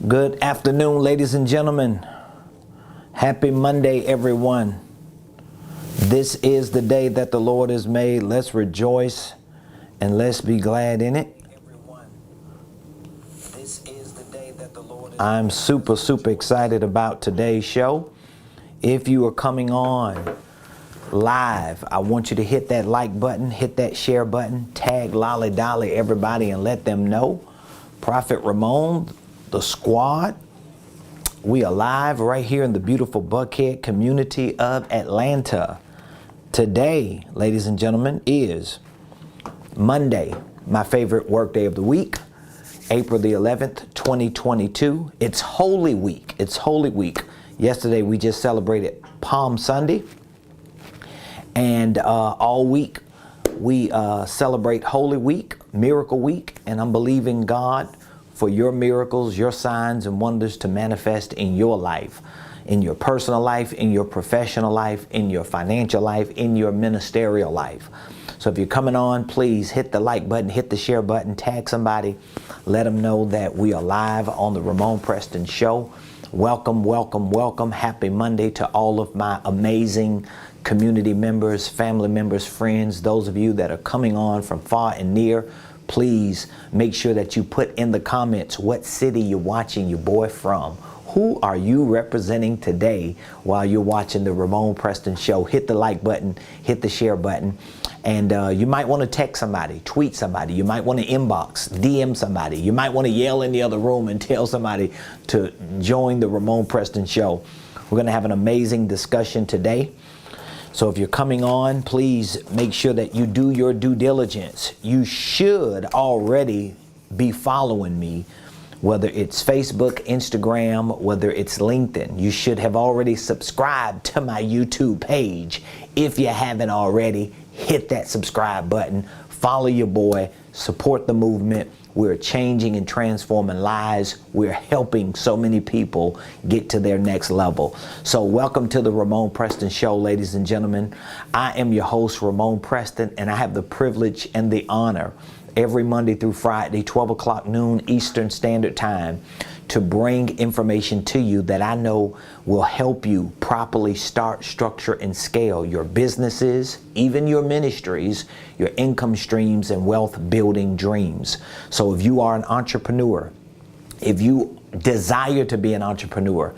Good afternoon, ladies and gentlemen. Happy Monday, everyone. This is the day that the Lord has made. Let's rejoice and let's be glad in it. This is the day that the Lord has made. I'm super excited about today's show. If you are coming on live, I want you to hit that like button, hit that share button, tag Lolly Dolly everybody and let them know. Prophet Ramon, the squad, we are live right here in the beautiful Buckhead community of Atlanta. Today, ladies and gentlemen, is Monday, my favorite work day of the week, April the 11th, 2022. It's Holy Week. It's Holy Week. Yesterday, we just celebrated Palm Sunday. And all week, we celebrate Holy Week, Miracle Week, and I'm believing God for your miracles, your signs and wonders to manifest in your life, in your personal life, in your professional life, in your financial life, in your ministerial life. So if you're coming on, please hit the like button, hit the share button, tag somebody, let them know that we are live on the Ramon Preston Show. Welcome, welcome, welcome. Happy Monday to all of my amazing community members, family members, friends, those of you that are coming on from far and near. Please make sure that you put in the comments what city you're watching your boy from. Who are you representing today while you're watching the Ramon Preston Show? Hit the like button, hit the share button, and you might want to text somebody, tweet somebody. You might want to inbox, DM somebody. You might want to yell in the other room and tell somebody to join the Ramon Preston Show. We're going to have an amazing discussion today. So if you're coming on, please make sure that you do your due diligence. You should already be following me, whether it's Facebook, Instagram, whether it's LinkedIn. You should have already subscribed to my YouTube page. If you haven't already, hit that subscribe button, follow your boy, support the movement. We're changing and transforming lives. We're helping so many people get to their next level. So welcome to the Ramon Preston Show, ladies and gentlemen. I am your host, Ramon Preston, and I have the privilege and the honor every Monday through Friday, 12 o'clock noon Eastern Standard Time, to bring information to you that I know will help you properly start, structure, and scale your businesses, even your ministries, your income streams, and wealth building dreams. So if you are an entrepreneur, if you desire to be an entrepreneur,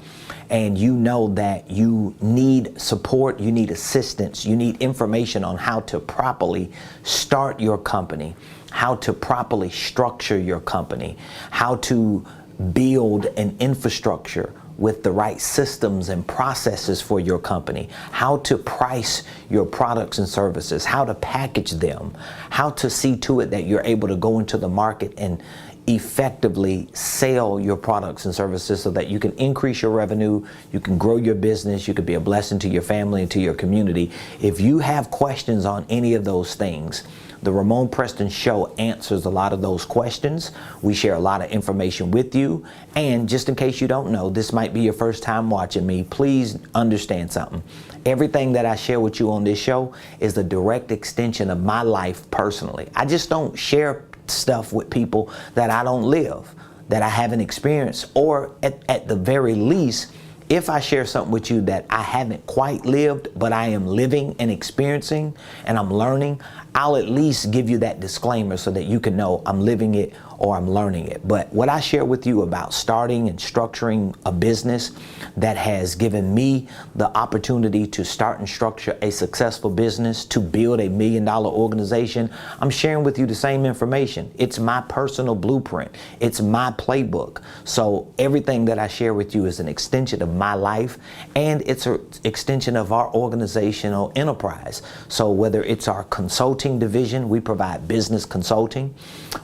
and you know that you need support, you need assistance, you need information on how to properly start your company, how to properly structure your company, how to build an infrastructure with the right systems and processes for your company, how to price your products and services, how to package them, how to see to it that you're able to go into the market and effectively sell your products and services so that you can increase your revenue, you can grow your business, you can be a blessing to your family and to your community. If you have questions on any of those things, the Ramon Preston Show answers a lot of those questions. We share a lot of information with you. And just in case you don't know, this might be your first time watching me, please understand something. Everything that I share with you on this show is a direct extension of my life personally. I just don't share stuff with people that I don't live, that I haven't experienced, or at the very least, if I share something with you that I haven't quite lived, but I am living and experiencing and I'm learning, I'll at least give you that disclaimer so that you can know I'm living it or I'm learning it. But what I share with you about starting and structuring a business that has given me the opportunity to start and structure a successful business, to build $1 million organization, I'm sharing with you the same information. It's my personal blueprint. It's my playbook. So everything that I share with you is an extension of my life, and it's an extension of our organizational enterprise. So whether it's our consulting division, we provide business consulting.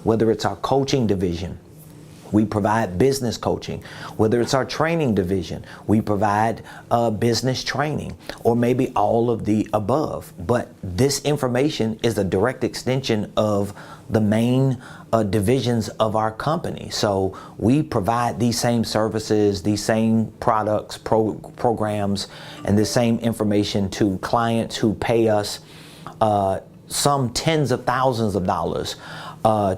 Whether it's our coaching division, we provide business coaching. Whether it's our training division, we provide business training, or maybe all of the above. But this information is a direct extension of the main divisions of our company. So we provide these same services, these same products, programs, and the same information to clients who pay us some tens of thousands of dollars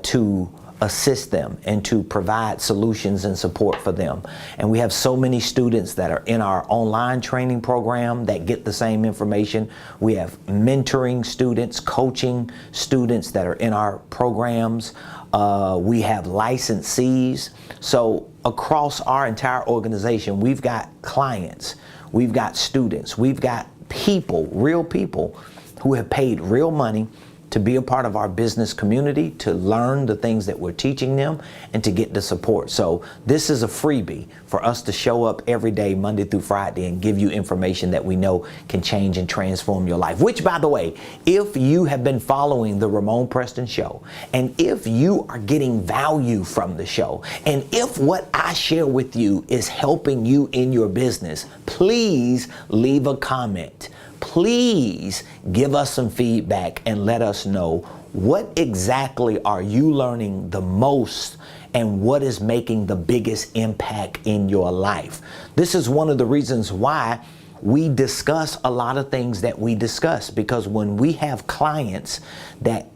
to assist them and to provide solutions and support for them. And we have so many students that are in our online training program that get the same information. We have mentoring students, coaching students that are in our programs. We have licensees. So across our entire organization, we've got clients, we've got students, we've got people, real people who have paid real money to be a part of our business community, to learn the things that we're teaching them, and to get the support. So this is a freebie for us to show up every day, Monday through Friday, and give you information that we know can change and transform your life. Which, by the way, if you have been following the Ramon Preston Show, and if you are getting value from the show, and if what I share with you is helping you in your business, please leave a comment. Please give us some feedback and let us know what exactly are you learning the most and what is making the biggest impact in your life. This is one of the reasons why we discuss a lot of things that we discuss, because when we have clients that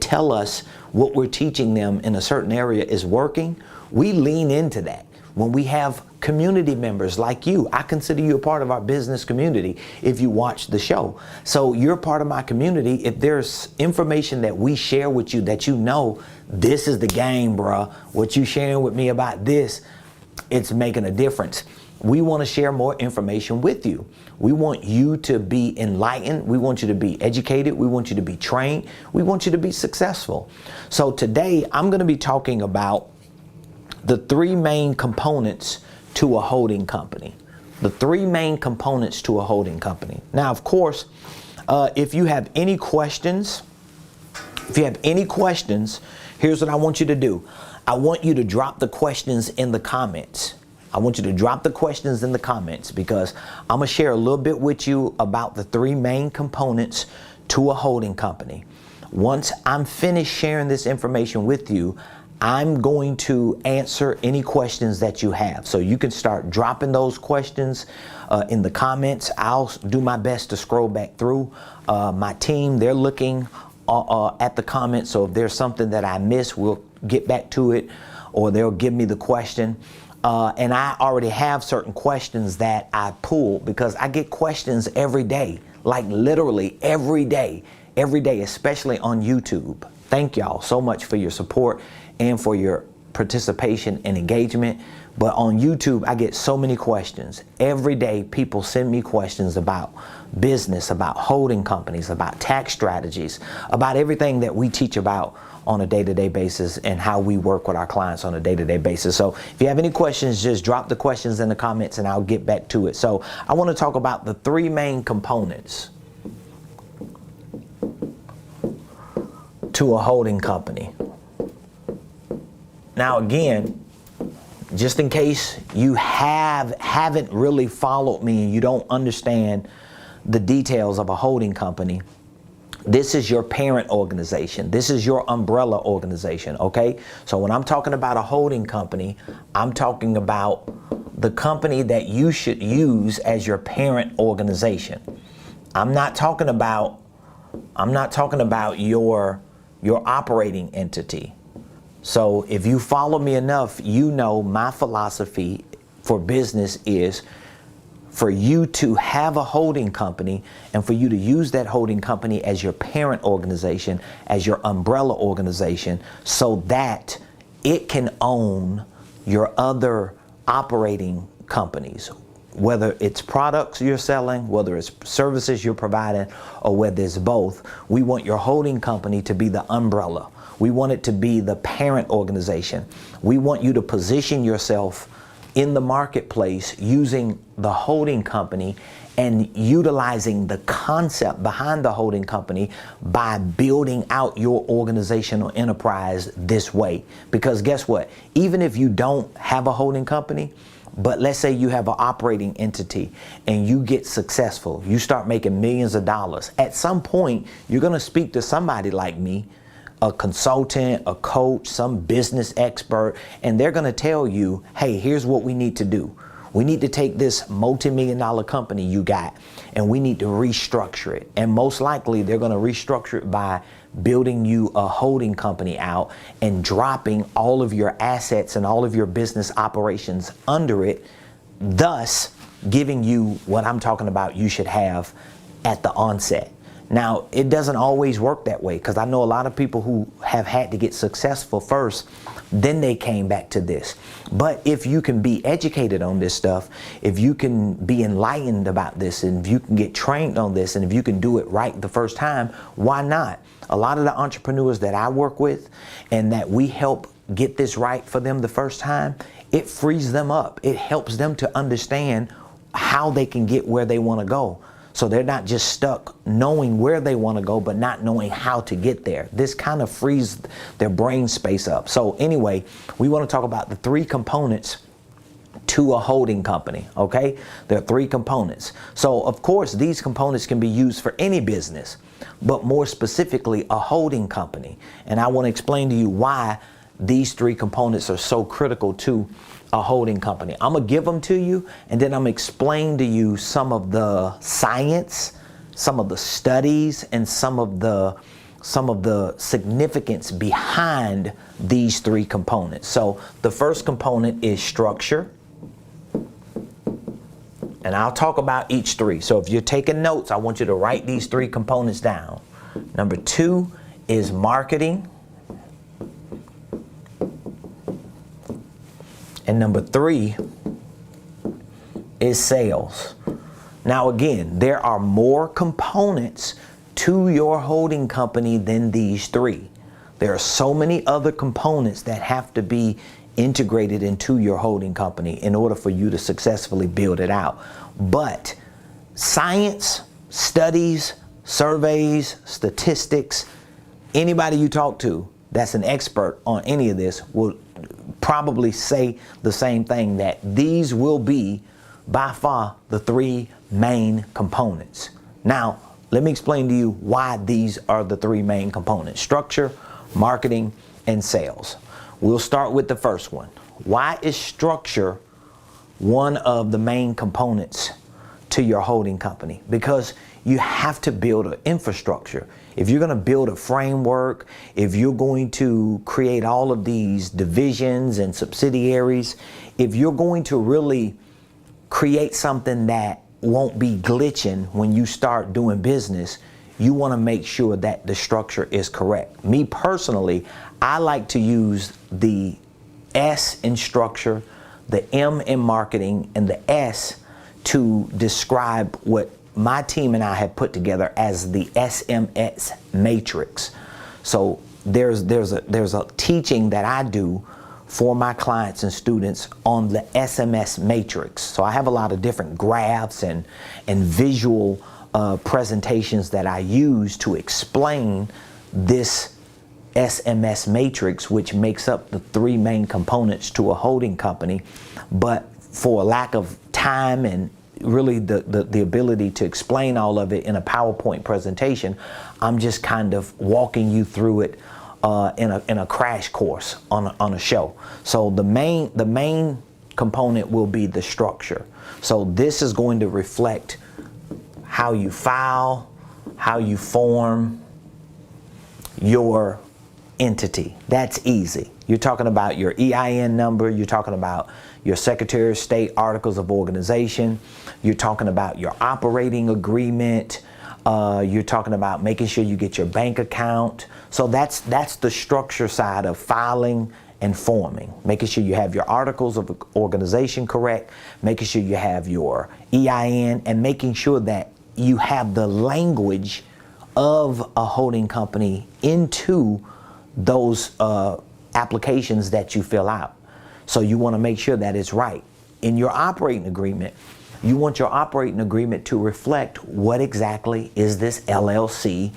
tell us what we're teaching them in a certain area is working, we lean into that. When we have community members like you, I consider you a part of our business community if you watch the show. So you're part of my community. If there's information that we share with you that you know, this is the game, bruh, what you sharing with me about this, it's making a difference. We want to share more information with you. We want you to be enlightened. We want you to be educated. We want you to be trained. We want you to be successful. So today I'm going to be talking about the three main components to a holding company. The three main components to a holding company. Now, of course, if you have any questions, here's what I want you to do. I want you to drop the questions in the comments. I want you to drop the questions in the comments, because I'm going to share a little bit with you about the three main components to a holding company. Once I'm finished sharing this information with you, I'm going to answer any questions that you have. So you can start dropping those questions in the comments. I'll do my best to scroll back through. My team, they're looking at the comments. So if there's something that I miss, we'll get back to it, or they'll give me the question. And I already have certain questions that I pull, because I get questions every day, like literally every day, especially on YouTube. Thank y'all so much for your support and for your participation and engagement. But on YouTube, I get so many questions. Every day, people send me questions about business, about holding companies, about tax strategies, about everything that we teach about on a day-to-day basis and how we work with our clients on a day-to-day basis. So if you have any questions, just drop the questions in the comments and I'll get back to it. So I want to talk about the three main components to a holding company. Now again, just in case you haven't really followed me and you don't understand the details of a holding company, this is your parent organization. This is your umbrella organization, okay? So when I'm talking about a holding company, I'm talking about the company that you should use as your parent organization. I'm not talking about your operating entity. So if you follow me enough, you know my philosophy for business is for you to have a holding company and for you to use that holding company as your parent organization, as your umbrella organization, so that it can own your other operating companies, whether it's products you're selling, whether it's services you're providing, or whether it's both. We want your holding company to be the umbrella. We want it to be the parent organization. We want you to position yourself in the marketplace using the holding company and utilizing the concept behind the holding company by building out your organizational enterprise this way. Because guess what? Even if you don't have a holding company, but let's say you have an operating entity and you get successful, you start making millions of dollars. At some point, you're going to speak to somebody like me, a consultant, a coach, some business expert, and they're going to tell you, hey, here's what we need to do. We need to take this multi-million-dollar company you got, and we need to restructure it. And most likely they're going to restructure it by building you a holding company out and dropping all of your assets and all of your business operations under it, thus giving you what I'm talking about you should have at the onset. Now, it doesn't always work that way, because I know a lot of people who have had to get successful first, then they came back to this. But if you can be educated on this stuff, if you can be enlightened about this, and if you can get trained on this, and if you can do it right the first time, why not? A lot of the entrepreneurs that I work with and that we help get this right for them the first time, it frees them up. It helps them to understand how they can get where they want to go. So they're not just stuck knowing where they want to go, but not knowing how to get there. This kind of frees their brain space up. So anyway, we want to talk about the 3 components to a holding company, okay? There are 3 components. So of course, these components can be used for any business, but more specifically, a holding company. And I want to explain to you why these 3 components are so critical to a holding company. I'm gonna give them to you, and then I'm gonna explain to you some of the science, some of the studies, and some of the significance behind these 3 components. So the first component is structure, and I'll talk about each 3. So if you're taking notes, I want you to write these 3 components down. Number 2 is marketing. And number 3 is sales. Now again, there are more components to your holding company than these 3. There are so many other components that have to be integrated into your holding company in order for you to successfully build it out. But science, studies, surveys, statistics, anybody you talk to that's an expert on any of this will probably say the same thing, that these will be by far the 3 main components. Now, let me explain to you why these are the 3 main components: structure, marketing, and sales. We'll start with the first one. Why is structure one of the main components to your holding company? Because you have to build an infrastructure. If you're going to build a framework, if you're going to create all of these divisions and subsidiaries, if you're going to really create something that won't be glitching when you start doing business, you want to make sure that the structure is correct. Me personally, I like to use the S in structure, the M in marketing, and the S to describe what my team and I have put together as the SMS matrix. So there's a teaching that I do for my clients and students on the SMS matrix. So I have a lot of different graphs and visual presentations that I use to explain this SMS matrix, which makes up the 3 main components to a holding company. But for a lack of time and really the ability to explain all of it in a PowerPoint presentation, I'm just kind of walking you through it in a crash course on a show. So the main component will be the structure. So this is going to reflect how you file, how you form your entity. That's easy. You're talking about your EIN number, you're talking about your Secretary of State articles of organization, you're talking about your operating agreement, you're talking about making sure you get your bank account. So that's the structure side of filing and forming, making sure you have your articles of organization correct, making sure you have your EIN, and making sure that you have the language of a holding company into those applications that you fill out. So you want to make sure that it's right. In your operating agreement, you want your operating agreement to reflect what exactly is this LLC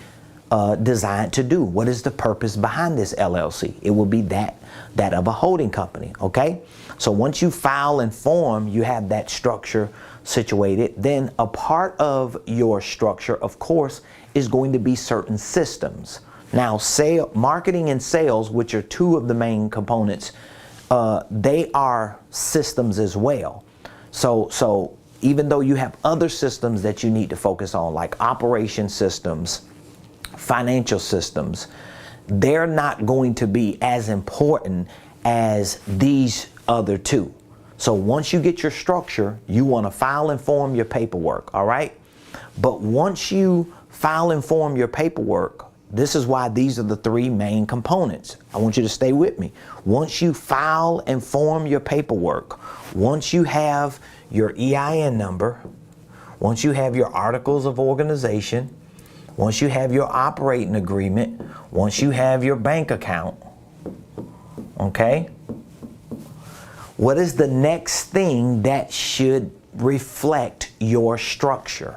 designed to do. What is the purpose behind this LLC? It will be that of a holding company, okay? So once you file and form, you have that structure situated. Then a part of your structure, of course, is going to be certain systems. Now, marketing and sales, which are 2 of the main components, they are systems as well. So even though you have other systems that you need to focus on, like operation systems, financial systems, they're not going to be as important as these other two. So once you get your structure, you want to file and form your paperwork, all right? But once you file and form your paperwork, this is why these are the three main components. I want you to stay with me. Once you file and form your paperwork, once you have your EIN number, once you have your articles of organization, once you have your operating agreement, once you have your bank account, okay? What is the next thing that should reflect your structure?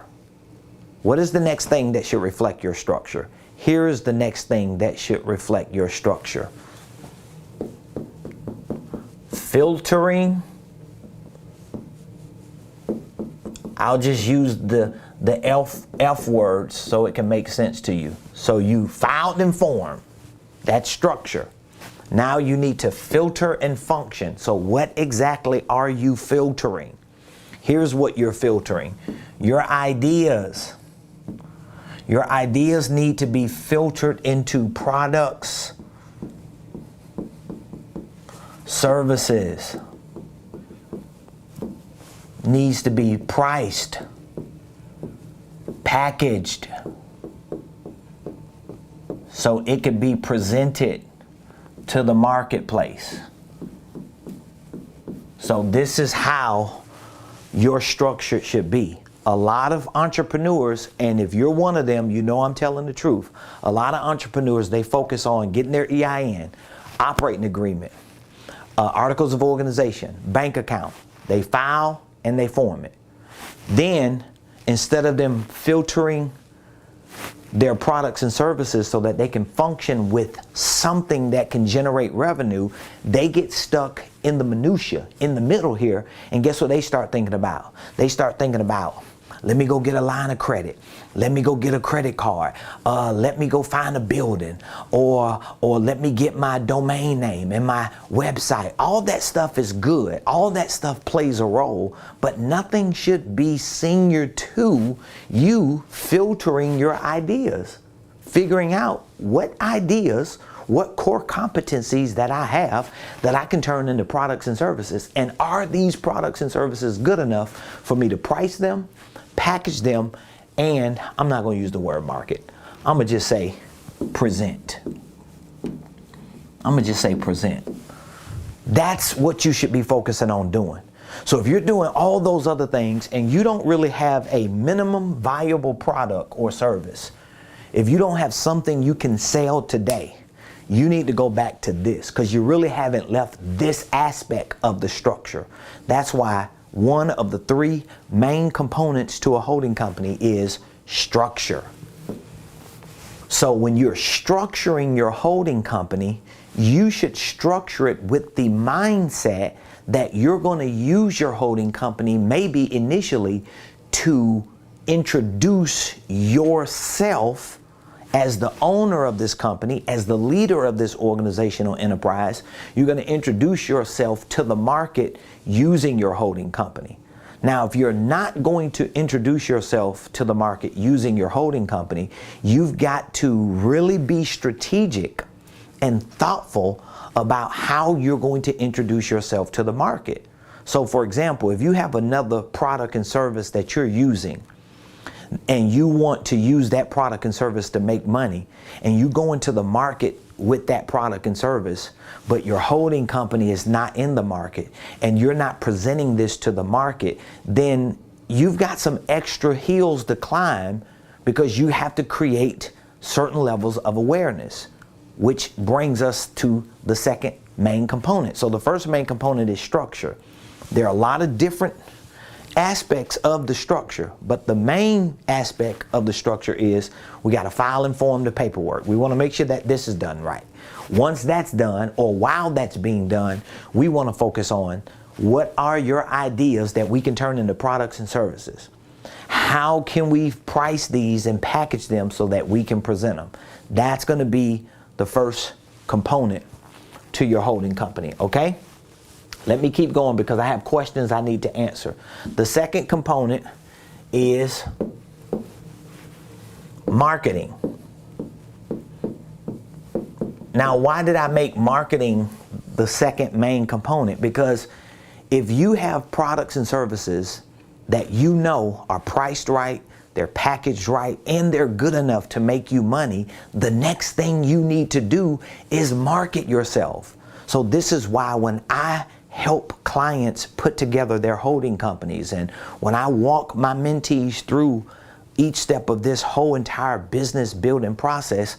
What is the next thing that should reflect your structure? Here is the next thing that should reflect your structure. Filtering. I'll just use the F words so it can make sense to you. So you filed and formed. That's structure. Now you need to filter and function. So what exactly are you filtering? Here's what you're filtering. Your ideas. Your ideas need to be filtered into products, services, needs to be priced, packaged, so it could be presented to the marketplace. So this is how your structure should be. A lot of entrepreneurs, and if you're one of them, you know I'm telling the truth. A lot of entrepreneurs, they focus on getting their EIN, operating agreement, articles of organization, bank account. They file and they form it. Then, instead of them filtering their products and services so that they can function with something that can generate revenue, they get stuck in the minutia, in the middle here. And guess what they start thinking about? They start thinking about, let me go get a line of credit. Let me go get a credit card. Let me go find a building, or let me get my domain name and my website. All that stuff is good. All that stuff plays a role, but nothing should be senior to you filtering your ideas, figuring out what ideas, what core competencies that I have that I can turn into products and services. And are these products and services good enough for me to price them, package them, and I'm not going to use the word market. I'm going to just say present. I'm going to just say present. That's what you should be focusing on doing. So if you're doing all those other things and you don't really have a minimum viable product or service, if you don't have something you can sell today, you need to go back to this, because you really haven't left this aspect of the structure. That's why one of the three main components to a holding company is structure. So when you're structuring your holding company, you should structure it with the mindset that you're going to use your holding company maybe initially to introduce yourself as the owner of this company, as the leader of this organizational enterprise. You're going to introduce yourself to the market using your holding company. Now, if you're not going to introduce yourself to the market using your holding company, you've got to really be strategic and thoughtful about how you're going to introduce yourself to the market. So, for example, if you have another product and service that you're using, and you want to use that product and service to make money, and you go into the market with that product and service, but your holding company is not in the market and you're not presenting this to the market, then you've got some extra hills to climb, because you have to create certain levels of awareness, which brings us to the second main component. So the first main component is structure. There are a lot of different aspects of the structure, but the main aspect of the structure is we got to file and form the paperwork. We want to make sure that this is done right. Once that's done, or while that's being done, we want to focus on what are your ideas that we can turn into products and services. How can we price these and package them so that we can present them? That's going to be the first component to your holding company, okay? Let me keep going because I have questions I need to answer. The second component is marketing. Now, why did I make marketing the second main component? Because if you have products and services that you know are priced right, they're packaged right, and they're good enough to make you money, the next thing you need to do is market yourself. So this is why when I help clients put together their holding companies, and when I walk my mentees through each step of this whole entire business building process,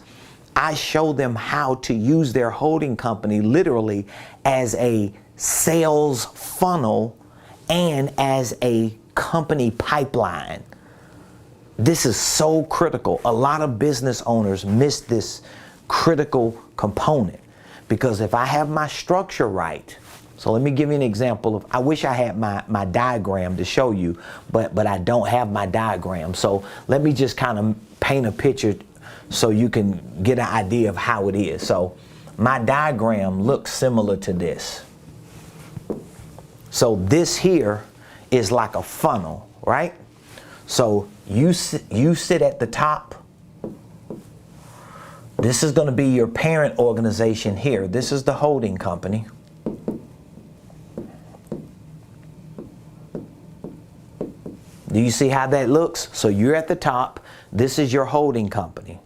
I show them how to use their holding company literally as a sales funnel and as a company pipeline. This is so critical. A lot of business owners miss this critical component because if I have my structure right, so let me give you an example of, I wish I had my diagram to show you, but I don't have my diagram. So let me just kind of paint a picture so you can get an idea of how it is. So my diagram looks similar to this. So this here is like a funnel, right? So you sit at the top. This is going to be your parent organization here. This is the holding company. Do you see how that looks? So you're at the top. This is your holding company.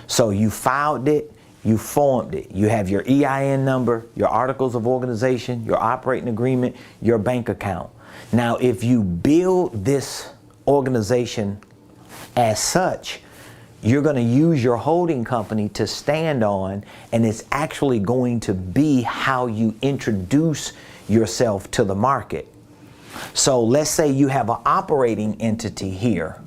So you filed it, you formed it. You have your EIN number, your articles of organization, your operating agreement, your bank account. Now, if you build this organization as such, you're going to use your holding company to stand on, and it's actually going to be how you introduce yourself to the market. So let's say you have an operating entity here.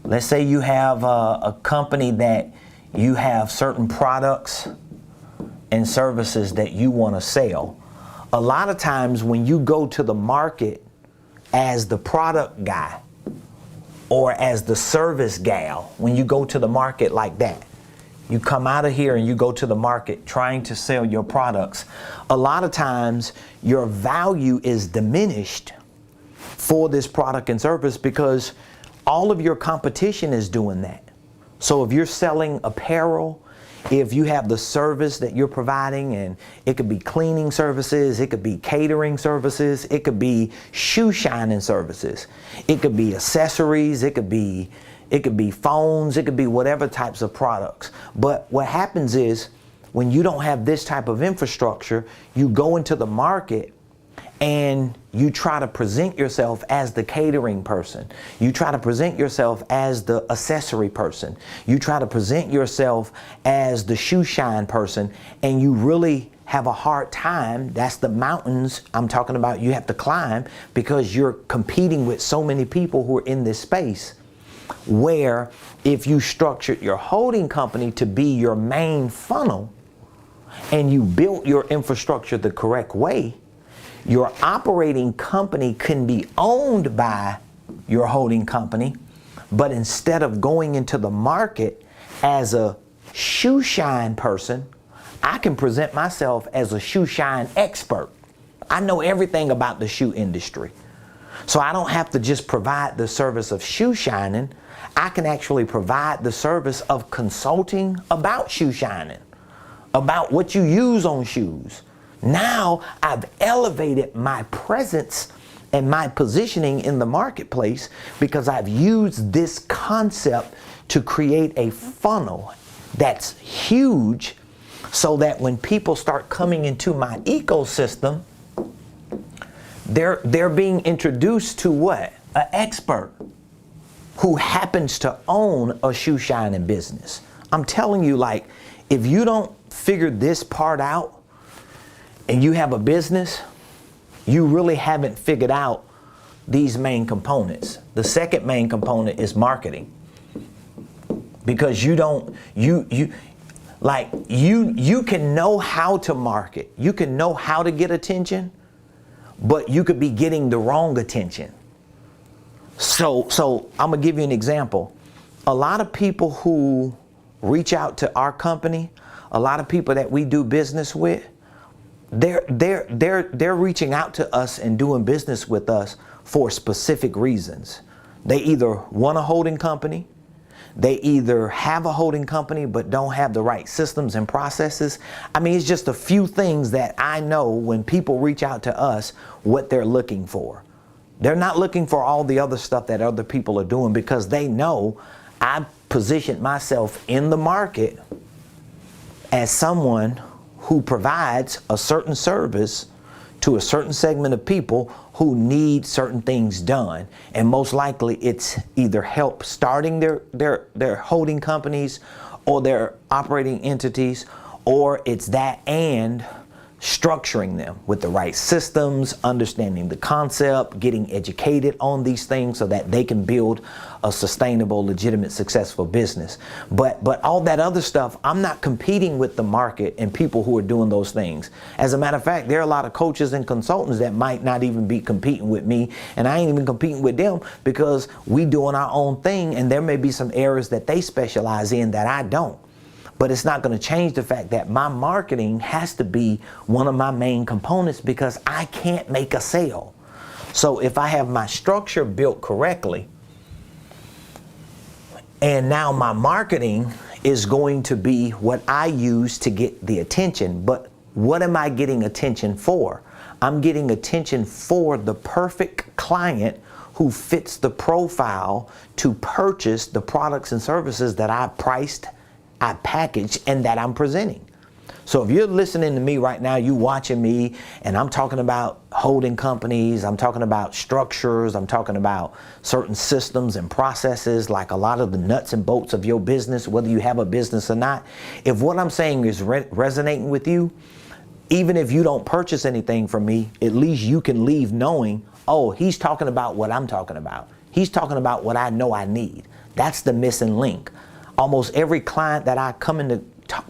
Let's say you have a company that you have certain products and services that you want to sell. A lot of times when you go to the market as the product guy or as the service gal, when you go to the market like that, you come out of here and you go to the market trying to sell your products, a lot of times your value is diminished for this product and service because all of your competition is doing that. So if you're selling apparel, if you have the service that you're providing, and it could be cleaning services, it could be catering services, it could be shoe shining services, it could be accessories, it could be phones, it could be whatever types of products. But what happens is when you don't have this type of infrastructure, you go into the market and you try to present yourself as the catering person. You try to present yourself as the accessory person. You try to present yourself as the shoe shine person, and you really have a hard time. That's the mountains I'm talking about you have to climb, because you're competing with so many people who are in this space. Where if you structured your holding company to be your main funnel and you built your infrastructure the correct way, your operating company can be owned by your holding company, but instead of going into the market as a shoe shine person, I can present myself as a shoe shine expert. I know everything about the shoe industry. So I don't have to just provide the service of shoe shining. I can actually provide the service of consulting about shoe shining, about what you use on shoes. Now I've elevated my presence and my positioning in the marketplace because I've used this concept to create a funnel that's huge, so that when people start coming into my ecosystem, they're being introduced to what? An expert who happens to own a shoe shining business. I'm telling you, like, if you don't figure this part out and you have a business, you really haven't figured out these main components. The second main component is marketing. Because you can know how to market. You can know how to get attention, but you could be getting the wrong attention. So I'm gonna give you an example. A lot of people who reach out to our company, a lot of people that we do business with, they're reaching out to us and doing business with us for specific reasons. They either want a holding company, they either have a holding company but don't have the right systems and processes. I mean, it's just a few things that I know when people reach out to us, what they're looking for. They're not looking for all the other stuff that other people are doing, because they know I positioned myself in the market as someone who provides a certain service to a certain segment of people who need certain things done. And most likely it's either help starting their holding companies or their operating entities, or it's that and structuring them with the right systems, understanding the concept, getting educated on these things so that they can build a sustainable, legitimate, successful business. But all that other stuff, I'm not competing with the market and people who are doing those things. As a matter of fact, there are a lot of coaches and consultants that might not even be competing with me, and I ain't even competing with them, because we doing our own thing, and there may be some areas that they specialize in that I don't. But it's not going to change the fact that my marketing has to be one of my main components, because I can't make a sale. So if I have my structure built correctly, and now my marketing is going to be what I use to get the attention. But what am I getting attention for? I'm getting attention for the perfect client who fits the profile to purchase the products and services that I priced, I packaged, and that I'm presenting. So if you're listening to me right now, you watching me, and I'm talking about holding companies, I'm talking about structures, I'm talking about certain systems and processes, like a lot of the nuts and bolts of your business, whether you have a business or not. If what I'm saying is resonating with you, even if you don't purchase anything from me, at least you can leave knowing, oh, he's talking about what I'm talking about. He's talking about what I know I need. That's the missing link. Almost every client that I come into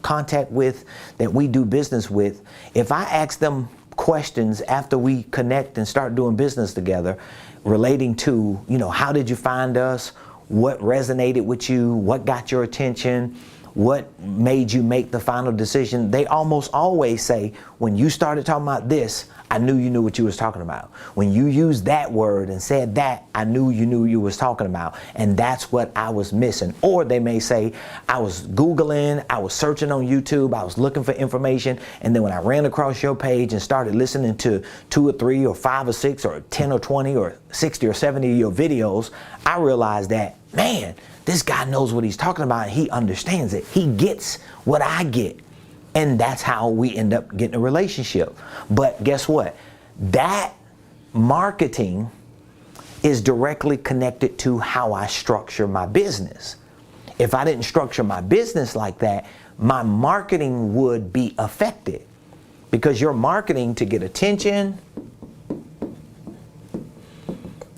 contact with, that we do business with, if I ask them questions after we connect and start doing business together relating to, how did you find us? What resonated with you? What got your attention? What made you make the final decision? They almost always say, when you started talking about this, I knew you knew what you was talking about. When you used that word and said that, I knew you was talking about. And that's what I was missing. Or they may say, I was Googling, I was searching on YouTube, I was looking for information, and then when I ran across your page and started listening to 2 or 3 or 5 or 6 or 10 or 20 or 60 or 70 of your videos, I realized that, man, this guy knows what he's talking about, and he understands it. He gets what I get. And that's how we end up getting a relationship. But guess what? That marketing is directly connected to how I structure my business. If I didn't structure my business like that, my marketing would be affected. Because you're marketing to get attention,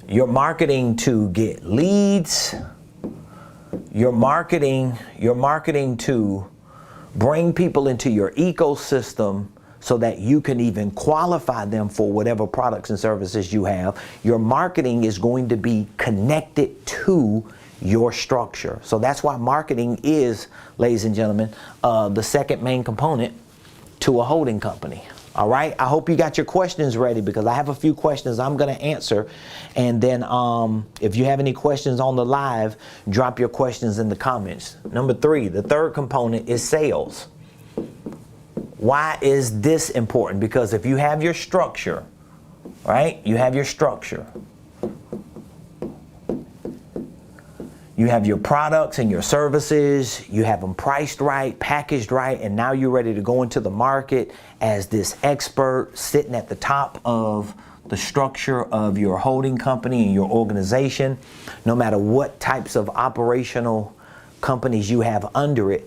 you're marketing to get leads, you're marketing to bring people into your ecosystem so that you can even qualify them for whatever products and services you have. Your marketing is going to be connected to your structure. So that's why marketing is, ladies and gentlemen, the second main component to a holding company. All right, I hope you got your questions ready, because I have a few questions I'm going to answer. And then if you have any questions on the live, drop your questions in the comments. Number 3, the third component is sales. Why is this important? Because if you have your structure, right, you have your structure. You have your products and your services, you have them priced right, packaged right, and now you're ready to go into the market as this expert sitting at the top of the structure of your holding company and your organization. No matter what types of operational companies you have under it,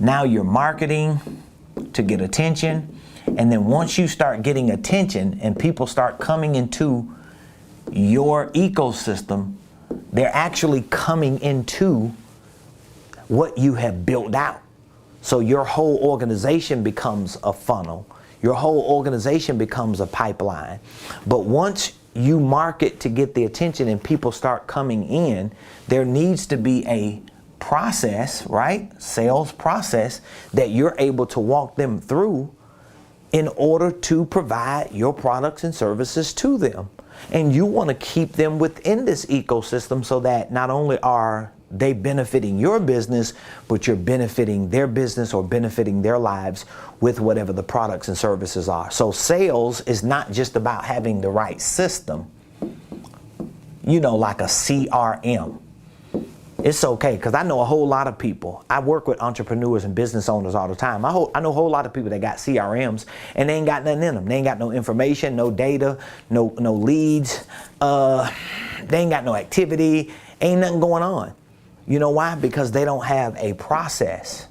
now you're marketing to get attention. And then once you start getting attention and people start coming into your ecosystem, they're actually coming into what you have built out. So your whole organization becomes a funnel. Your whole organization becomes a pipeline. But once you market to get the attention and people start coming in, there needs to be a process, right? Sales process that you're able to walk them through in order to provide your products and services to them. And you want to keep them within this ecosystem so that not only are they benefiting your business, but you're benefiting their business or benefiting their lives with whatever the products and services are. So sales is not just about having the right system, like a CRM. It's okay, because I know a whole lot of people. I work with entrepreneurs and business owners all the time. I know a whole lot of people that got CRMs and they ain't got nothing in them. They ain't got no information, no data, no leads. They ain't got no activity. Ain't nothing going on. You know why? Because they don't have a process.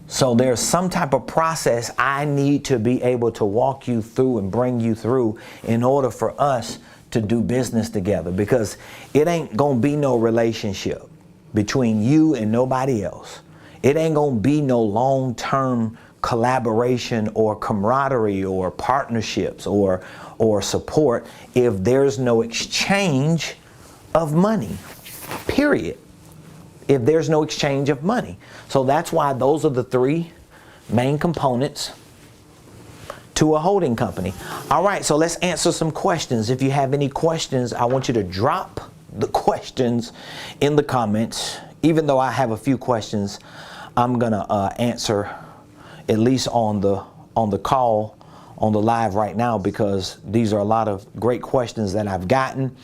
So there's some type of process I need to be able to walk you through and bring you through in order for us to do business together, because it ain't gonna be no relationship between you and nobody else. It ain't gonna be no long-term collaboration or camaraderie or partnerships or support if there's no exchange of money, period. If there's no exchange of money. So that's why those are the three main components to a holding company. All right, so let's answer some questions. If you have any questions, I want you to drop the questions in the comments. Even though I have a few questions, I'm gonna answer at least on the call, on the live right now, because these are a lot of great questions that I've gotten.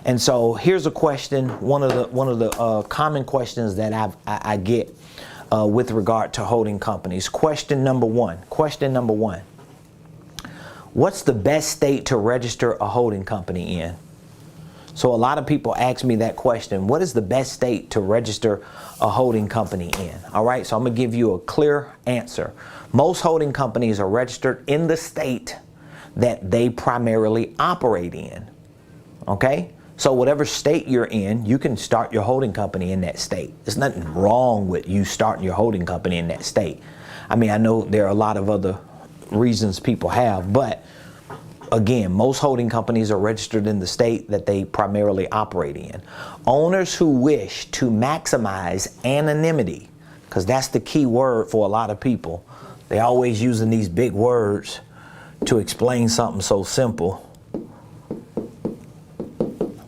And so here's a question, one of the common questions that I get with regard to holding companies. Question number one. What's the best state to register a holding company in? So a lot of people ask me that question. What is the best state to register a holding company in? All right, so I'm gonna give you a clear answer. Most holding companies are registered in the state that they primarily operate in. Okay? So whatever state you're in, you can start your holding company in that state. There's nothing wrong with you starting your holding company in that state. I mean, I know there are a lot of other reasons people have, but again, most holding companies are registered in the state that they primarily operate in. Owners who wish to maximize anonymity, because that's the key word for a lot of people. They always using these big words to explain something so simple.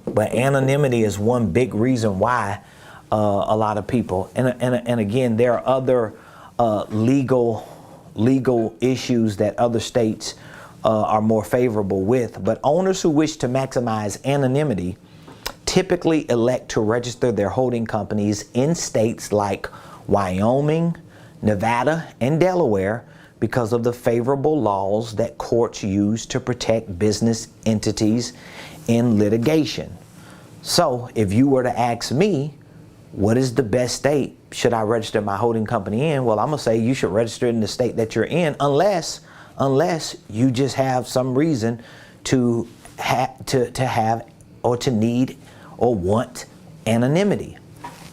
But anonymity is one big reason why a lot of people, and again, there are other legal issues that other states are more favorable with, but owners who wish to maximize anonymity typically elect to register their holding companies in states like Wyoming, Nevada, and Delaware because of the favorable laws that courts use to protect business entities in litigation. So if you were to ask me, what is the best state should I register my holding company in? Well, I'm gonna say you should register in the state that you're in, unless you just have some reason to have or to need or want anonymity.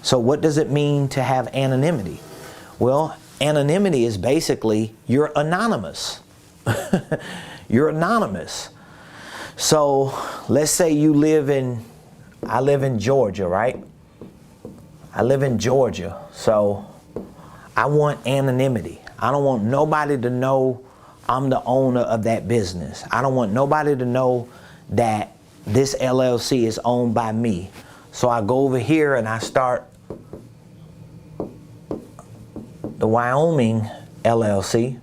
So what does it mean to have anonymity? Well, anonymity is basically you're anonymous. You're anonymous. So let's say I live in Georgia, right? I live in Georgia, so I want anonymity. I don't want nobody to know I'm the owner of that business. I don't want nobody to know that this LLC is owned by me. So I go over here and I start the Wyoming LLC,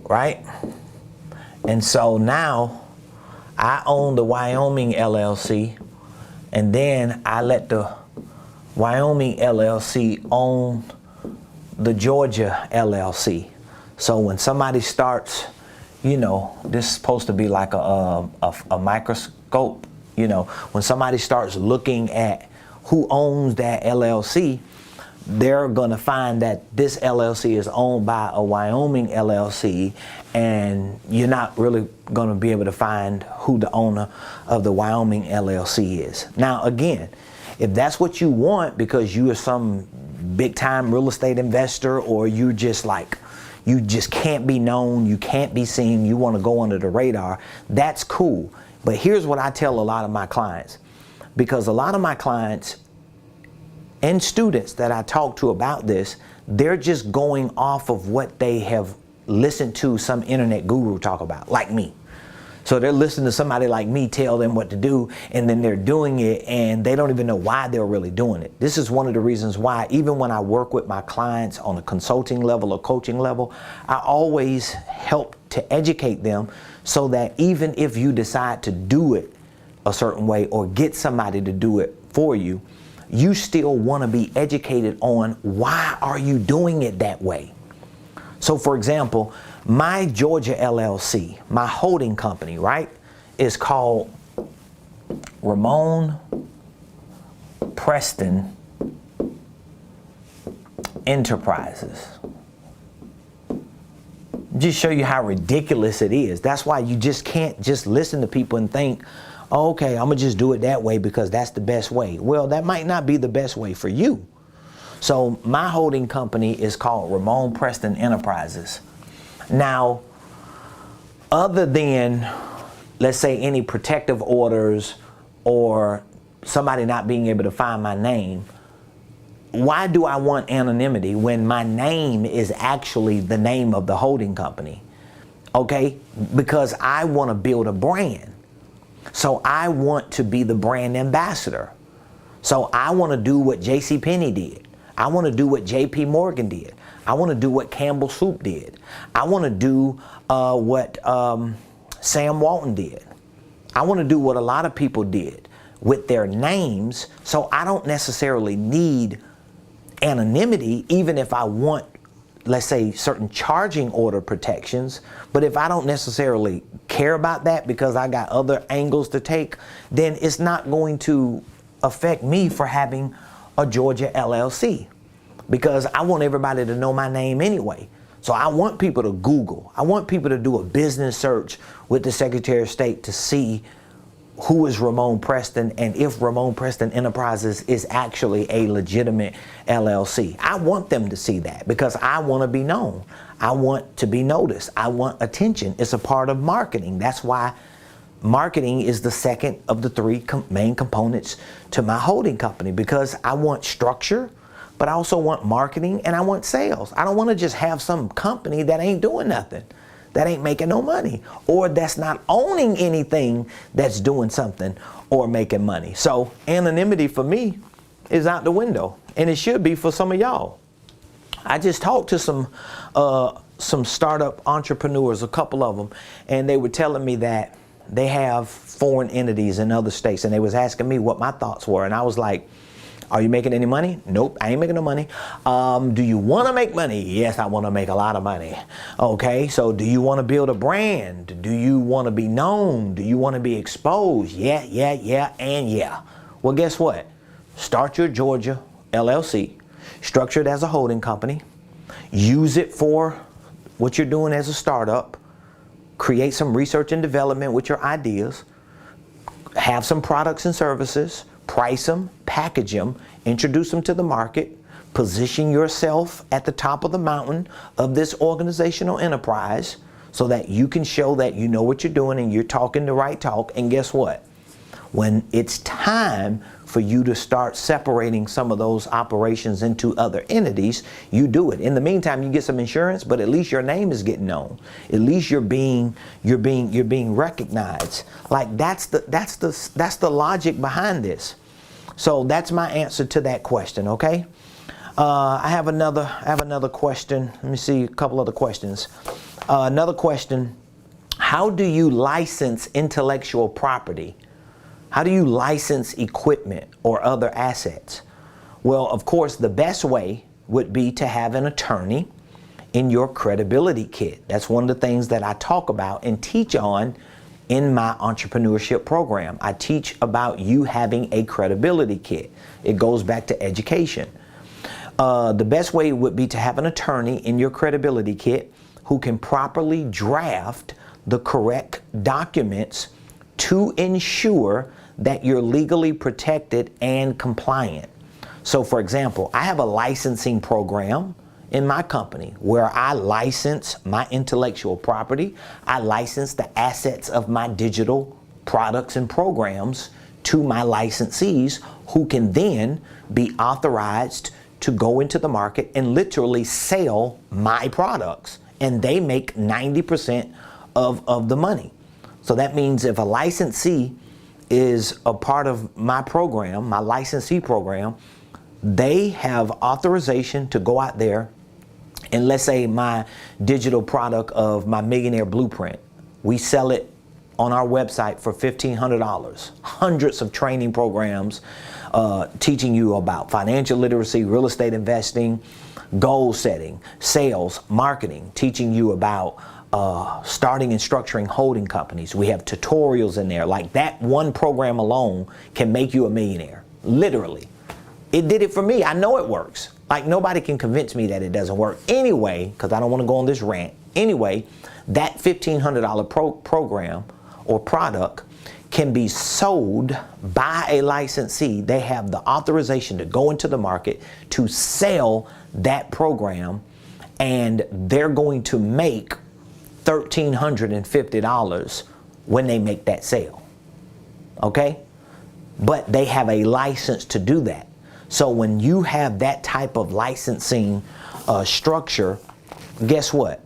right? And so now I own the Wyoming LLC, and then I let the Wyoming LLC own the Georgia LLC. So when somebody starts, this is supposed to be like a microscope, when somebody starts looking at who owns that LLC, they're going to find that this LLC is owned by a Wyoming LLC, and you're not really going to be able to find who the owner of the Wyoming LLC is. Now, again, if that's what you want because you are some big time real estate investor, or you just can't be known, you can't be seen, you want to go under the radar, that's cool. But here's what I tell a lot of my clients, because a lot of my clients and students that I talk to about this, they're just going off of what they have listened to some internet guru talk about, like me. So they're listening to somebody like me tell them what to do, and then they're doing it, and they don't even know why they're really doing it. This is one of the reasons why, even when I work with my clients on a consulting level or coaching level, I always help to educate them so that even if you decide to do it a certain way or get somebody to do it for you, you still want to be educated on why are you doing it that way. So for example, my Georgia LLC, my holding company, right, is called Ramon Preston Enterprises. Just show you how ridiculous it is. That's why you just can't just listen to people and think, oh, okay, I'm gonna just do it that way because that's the best way. Well, that might not be the best way for you. So my holding company is called Ramon Preston Enterprises. Now, other than, let's say, any protective orders or somebody not being able to find my name, why do I want anonymity when my name is actually the name of the holding company? Okay, because I want to build a brand. So I want to be the brand ambassador. So I want to do what JCPenney did. I want to do what JP Morgan did. I want to do what Campbell Soup did. I want to do what Sam Walton did. I want to do what a lot of people did with their names, so I don't necessarily need anonymity, even if I want, let's say, certain charging order protections. But if I don't necessarily care about that because I got other angles to take, then it's not going to affect me for having a Georgia LLC, because I want everybody to know my name anyway. So I want people to Google. I want people to do a business search with the Secretary of State to see who is Ramon Preston and if Ramon Preston Enterprises is actually a legitimate LLC. I want them to see that because I want to be known. I want to be noticed. I want attention. It's a part of marketing. That's why marketing is the second of the three main components to my holding company, because I want structure, but I also want marketing and I want sales. I don't want to just have some company that ain't doing nothing, that ain't making no money, or that's not owning anything that's doing something or making money. So anonymity for me is out the window, and it should be for some of y'all. I just talked to some startup entrepreneurs, a couple of them, and they were telling me that they have foreign entities in other states, and they was asking me what my thoughts were, and I was like, are you making any money? Nope, I ain't making no money. Do you want to make money? Yes, I want to make a lot of money. Okay, so do you want to build a brand? Do you want to be known? Do you want to be exposed? Yeah, and yeah. Well, guess what? Start your Georgia LLC, structure it as a holding company, use it for what you're doing as a startup, create some research and development with your ideas, have some products and services, price them, package them, introduce them to the market, position yourself at the top of the mountain of this organizational enterprise so that you can show that you know what you're doing and you're talking the right talk. And guess what? When it's time for you to start separating some of those operations into other entities, you do it. In the meantime, you get some insurance, but at least your name is getting known. At least you're being recognized. Like that's the logic behind this. So that's my answer to that question. Okay. I have another question. Let me see a couple other questions. Another question: how do you license intellectual property? How do you license equipment or other assets? Well, of course, the best way would be to have an attorney in your credibility kit. That's one of the things that I talk about and teach on in my entrepreneurship program. I teach about you having a credibility kit. It goes back to education. The best way would be to have an attorney in your credibility kit who can properly draft the correct documents to ensure that you're legally protected and compliant. So for example, I have a licensing program in my company where I license my intellectual property. I license the assets of my digital products and programs to my licensees, who can then be authorized to go into the market and literally sell my products. And they make 90% of the money. So that means if a licensee is a part of my program, my licensee program, they have authorization to go out there and, let's say, my digital product of my Millionaire Blueprint, we sell it on our website for $1,500. Hundreds of training programs teaching you about financial literacy, real estate investing, goal setting, sales, marketing, teaching you about starting and structuring holding companies. We have tutorials in there. Like, that one program alone can make you a millionaire, literally. It did it for me. I know it works. Like, nobody can convince me that it doesn't work. Anyway, because I don't want to go on this rant. Anyway, that $1,500 program or product can be sold by a licensee. They have the authorization to go into the market to sell that program, and they're going to make $1,350 when they make that sale. Okay? But they have a license to do that. So when you have that type of licensing structure, guess what?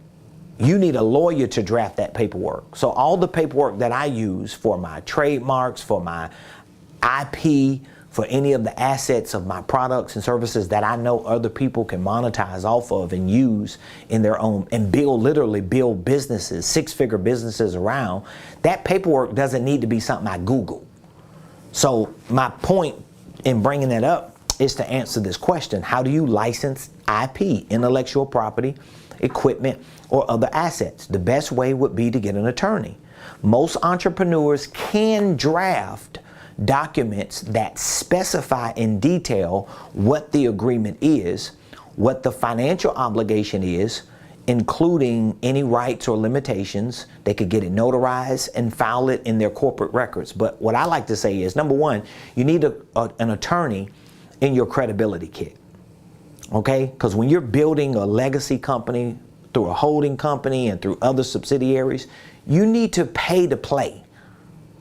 You need a lawyer to draft that paperwork. So all the paperwork that I use for my trademarks, for my IP, for any of the assets of my products and services that I know other people can monetize off of and use in their own, and literally build businesses, six-figure businesses around, that paperwork doesn't need to be something I Google. So my point in bringing that up is to answer this question: how do you license IP, intellectual property, equipment, or other assets? The best way would be to get an attorney. Most entrepreneurs can draft documents that specify in detail what the agreement is, what the financial obligation is, including any rights or limitations. They could get it notarized and file it in their corporate records. But what I like to say is, number one, you need an attorney in your credibility kit. Okay? Because when you're building a legacy company through a holding company and through other subsidiaries, you need to pay to play.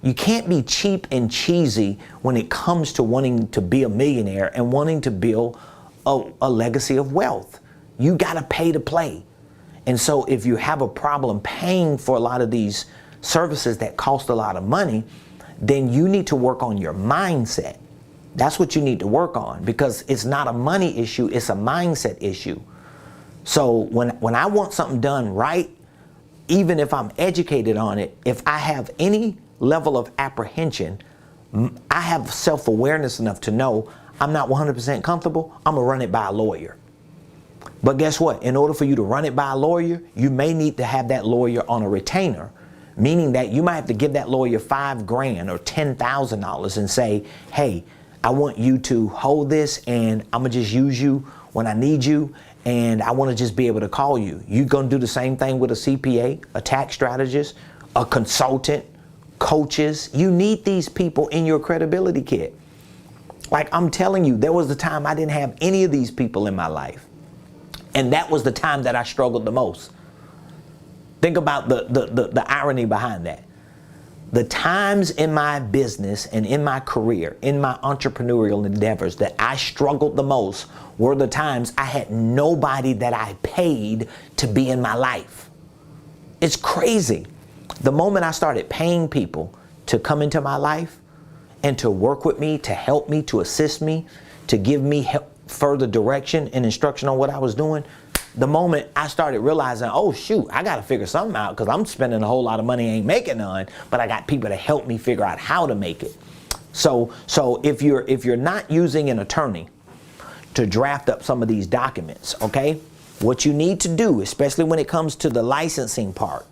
You can't be cheap and cheesy when it comes to wanting to be a millionaire and wanting to build a legacy of wealth. You got to pay to play. And so if you have a problem paying for a lot of these services that cost a lot of money, then you need to work on your mindset. That's what you need to work on, because it's not a money issue, it's a mindset issue. So when I want something done right, even if I'm educated on it, if I have any level of apprehension, I have self-awareness enough to know I'm not 100% comfortable, I'm gonna run it by a lawyer. But guess what? In order for you to run it by a lawyer, you may need to have that lawyer on a retainer, meaning that you might have to give that lawyer $5,000 or $10,000 and say, hey, I want you to hold this, and I'm gonna just use you when I need you, and I wanna just be able to call you. You're gonna do the same thing with a CPA, a tax strategist, a consultant, coaches. You need these people in your credibility kit. Like, I'm telling you, there was a time I didn't have any of these people in my life. And that was the time that I struggled the most. Think about the irony behind that. The times in my business and in my career, in my entrepreneurial endeavors, that I struggled the most were the times I had nobody that I paid to be in my life. It's crazy. The moment I started paying people to come into my life and to work with me, to help me, to assist me, to give me further direction and instruction on what I was doing, the moment I started realizing, oh shoot, I got to figure something out, because I'm spending a whole lot of money, ain't making none, but I got people to help me figure out how to make it. So if you're not using an attorney to draft up some of these documents, okay, what you need to do, especially when it comes to the licensing part,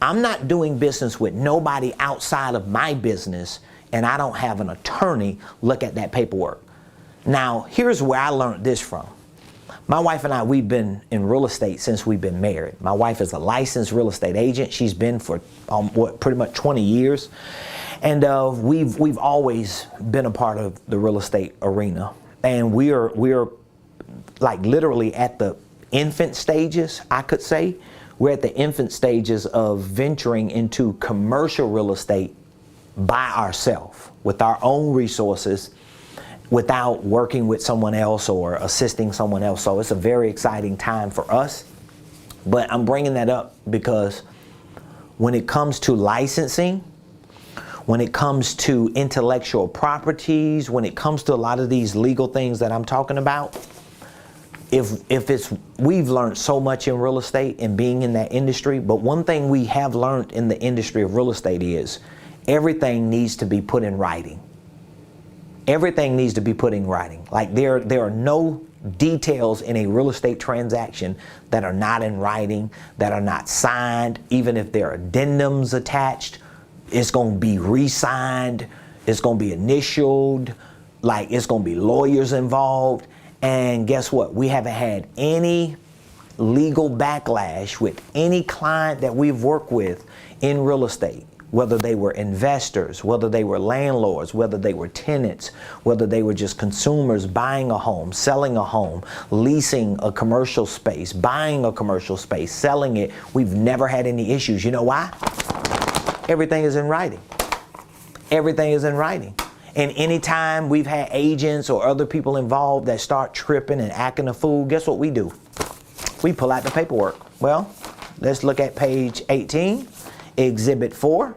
I'm not doing business with nobody outside of my business, and I don't have an attorney look at that paperwork. Now, here's where I learned this from. My wife and I, we've been in real estate since we've been married. My wife is a licensed real estate agent. She's been for pretty much 20 years. And we've always been a part of the real estate arena. And we're like literally at the infant stages, I could say. We're at the infant stages of venturing into commercial real estate by ourselves with our own resources without working with someone else or assisting someone else. So it's a very exciting time for us. But I'm bringing that up because when it comes to licensing, when it comes to intellectual properties, when it comes to a lot of these legal things that I'm talking about, we've learned so much in real estate and being in that industry, but one thing we have learned in the industry of real estate is everything needs to be put in writing. Everything needs to be put in writing. Like there are no details in a real estate transaction that are not in writing, that are not signed. Even if there are addendums attached, it's going to be re-signed, it's going to be initialed, like it's going to be lawyers involved. And guess what? We haven't had any legal backlash with any client that we've worked with in real estate. Whether they were investors, whether they were landlords, whether they were tenants, whether they were just consumers buying a home, selling a home, leasing a commercial space, buying a commercial space, selling it, we've never had any issues. You know why? Everything is in writing. Everything is in writing. And anytime we've had agents or other people involved that start tripping and acting a fool, guess what we do? We pull out the paperwork. Well, let's look at page 18. Exhibit 4.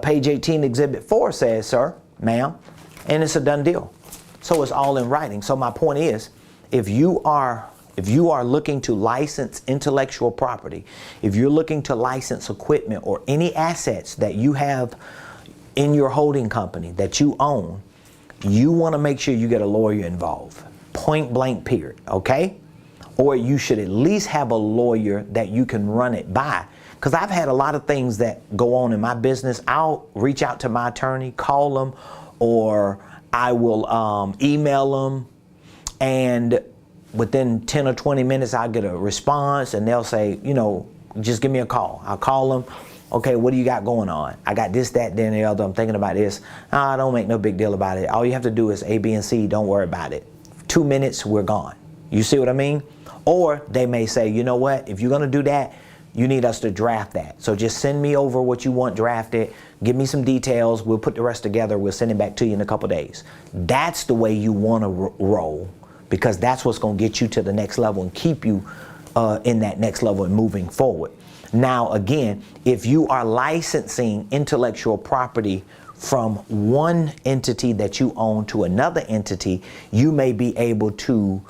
Page 18, Exhibit 4 says, sir, ma'am, and it's a done deal. So it's all in writing. So my point is, if you are looking to license intellectual property, if you're looking to license equipment or any assets that you have in your holding company that you own, you want to make sure you get a lawyer involved. Point blank period, okay? Or you should at least have a lawyer that you can run it by. Because I've had a lot of things that go on in my business. I'll reach out to my attorney, call them, or I will email them, and within 10 or 20 minutes I'll get a response, and they'll say, you know, just give me a call. I'll call them. Okay, what do you got going on? I got this, that, then the other. I'm thinking about this. Don't make no big deal about it. All you have to do is A, B, and C. Don't worry about it. 2 minutes, we're gone. You see what I mean? Or they may say, you know what? If you're going to do that, you need us to draft that. So just send me over what you want drafted. Give me some details. We'll put the rest together. We'll send it back to you in a couple days. That's the way you want to roll, because that's what's going to get you to the next level and keep you in that next level and moving forward. Now, again, if you are licensing intellectual property from one entity that you own to another entity, you may be able to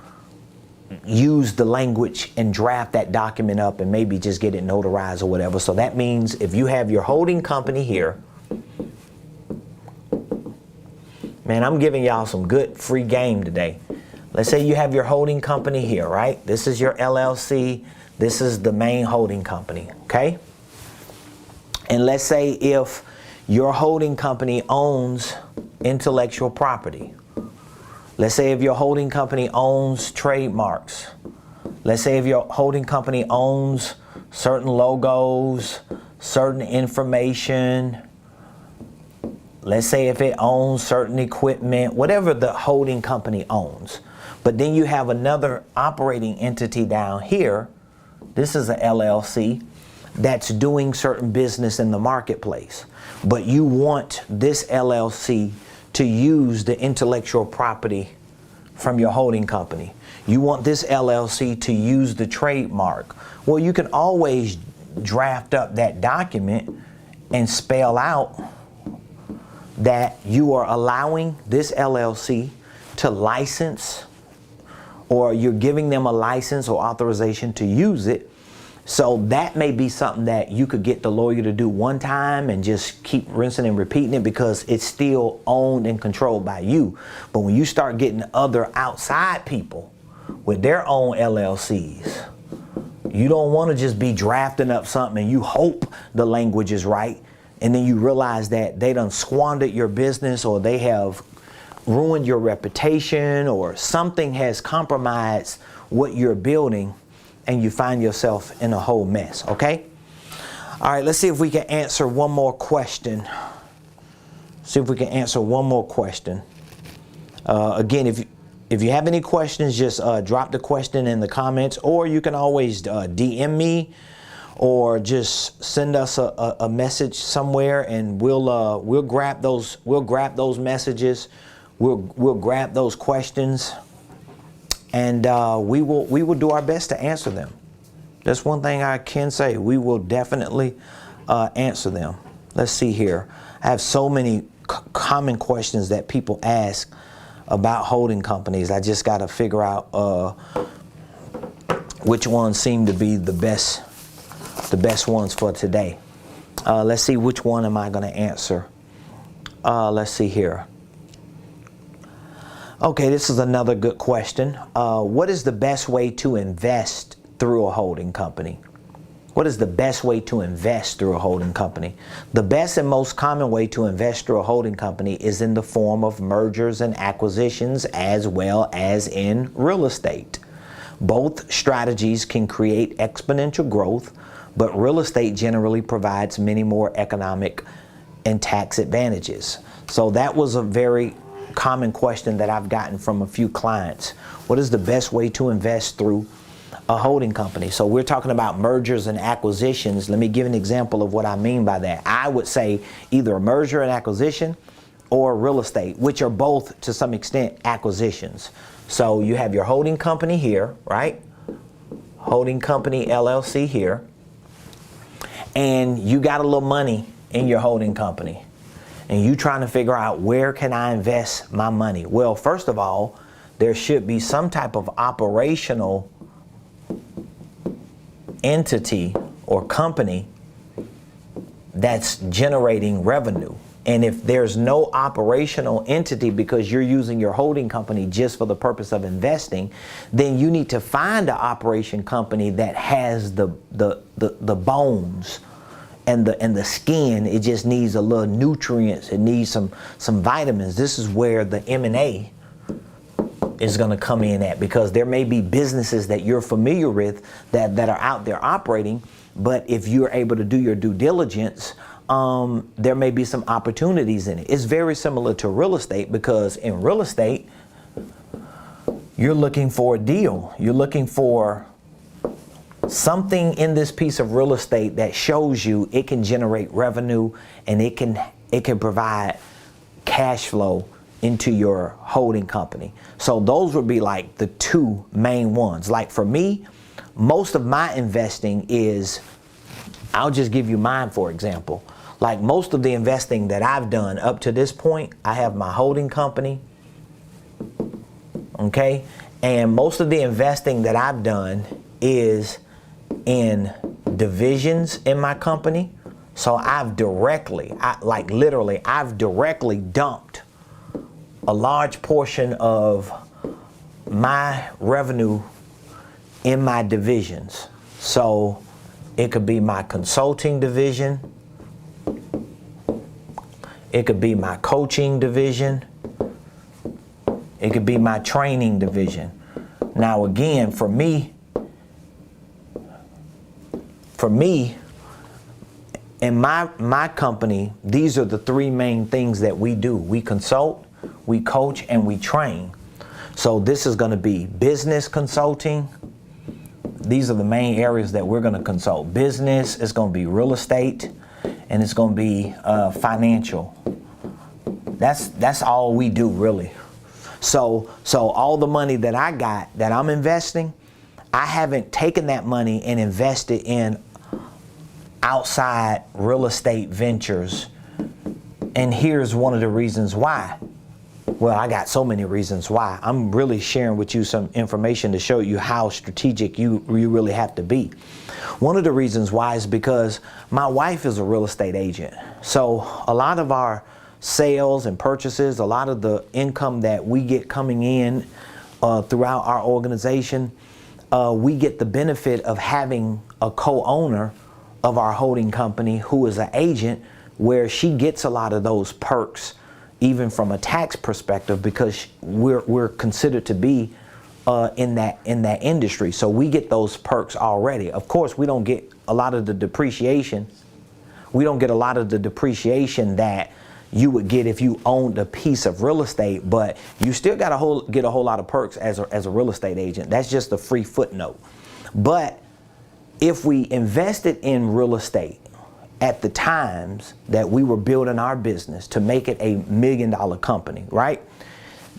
use the language and draft that document up and maybe just get it notarized or whatever. So that means if you have your holding company here, man, I'm giving y'all some good free game today. Let's say you have your holding company here, right? This is your LLC. This is the main holding company, okay? And let's say if your holding company owns intellectual property. Let's say if your holding company owns trademarks. Let's say if your holding company owns certain logos, certain information. Let's say if it owns certain equipment, whatever the holding company owns. But then you have another operating entity down here. This is a LLC that's doing certain business in the marketplace. But you want this LLC to use the intellectual property from your holding company. You want this LLC to use the trademark. Well, you can always draft up that document and spell out that you are allowing this LLC to license, or you're giving them a license or authorization to use it. So that may be something that you could get the lawyer to do one time and just keep rinsing and repeating it, because it's still owned and controlled by you. But when you start getting other outside people with their own LLCs, you don't want to just be drafting up something and you hope the language is right, and then you realize that they done squandered your business, or they have ruined your reputation, or something has compromised what you're building, and you find yourself in a whole mess, okay? All right, let's see if we can answer one more question. See if we can answer one more question. Again, if you have any questions, just drop the question in the comments, or you can always DM me, or just send us a message somewhere, and we'll grab those messages, we'll grab those questions, and we will do our best to answer them. That's one thing I can say. We will definitely answer them. Let's see here. I have so many common questions that people ask about holding companies. I just got to figure out which ones seem to be the best ones for today. Let's see, which one am I going to answer? Let's see here. Okay, this is another good question. What is the best way to invest through a holding company? What is the best way to invest through a holding company? The best and most common way to invest through a holding company is in the form of mergers and acquisitions, as well as in real estate. Both strategies can create exponential growth, but real estate generally provides many more economic and tax advantages. So that was a very common question that I've gotten from a few clients. What is the best way to invest through a holding company? So we're talking about mergers and acquisitions. Let me give an example of what I mean by that. I would say either a merger and acquisition or real estate, which are both to some extent acquisitions. So you have your holding company here, right? Holding company LLC here. And you got a little money in your holding company. And you trying to figure out, where can I invest my money? Well, first of all, there should be some type of operational entity or company that's generating revenue. And if there's no operational entity because you're using your holding company just for the purpose of investing, then you need to find an operation company that has the bones and the skin. It just needs a little nutrients. It needs some vitamins. This is where the M&A is going to come in at, because there may be businesses that you're familiar with that are out there operating, but if you're able to do your due diligence, there may be some opportunities in it. It's very similar to real estate, because in real estate, you're looking for a deal. You're looking for something in this piece of real estate that shows you it can generate revenue, and it can provide cash flow into your holding company. So those would be like the two main ones. Like for me, most of my investing is, I'll just give you mine for example. Like most of the investing that I've done up to this point, I have my holding company, okay? And most of the investing that I've done is in divisions in my company. So I've directly dumped a large portion of my revenue in my divisions. So it could be my consulting division, it could be my coaching division, it could be my training division. Now again, for me, in my company, these are the three main things that we do. We consult, we coach, and we train. So this is going to be business consulting. These are the main areas that we're going to consult. Business, it's going to be real estate, and it's going to be financial. That's all we do really. So all the money that I got that I'm investing, I haven't taken that money and invested in outside real estate ventures. And here's one of the reasons why. Well, I got so many reasons why. I'm really sharing with you some information to show you how strategic you really have to be. One of the reasons why is because my wife is a real estate agent. So a lot of our sales and purchases, a lot of the income that we get coming in throughout our organization, we get the benefit of having a co-owner of our holding company who is an agent, where she gets a lot of those perks, even from a tax perspective, because we're considered to be in that industry. So we get those perks already. Of course, we don't get a lot of the depreciation. We don't get a lot of the depreciation that you would get if you owned a piece of real estate, but you still got to get a whole lot of perks as a real estate agent. That's just a free footnote. But if we invested in real estate at the times that we were building our business to make it a $1 million company, right?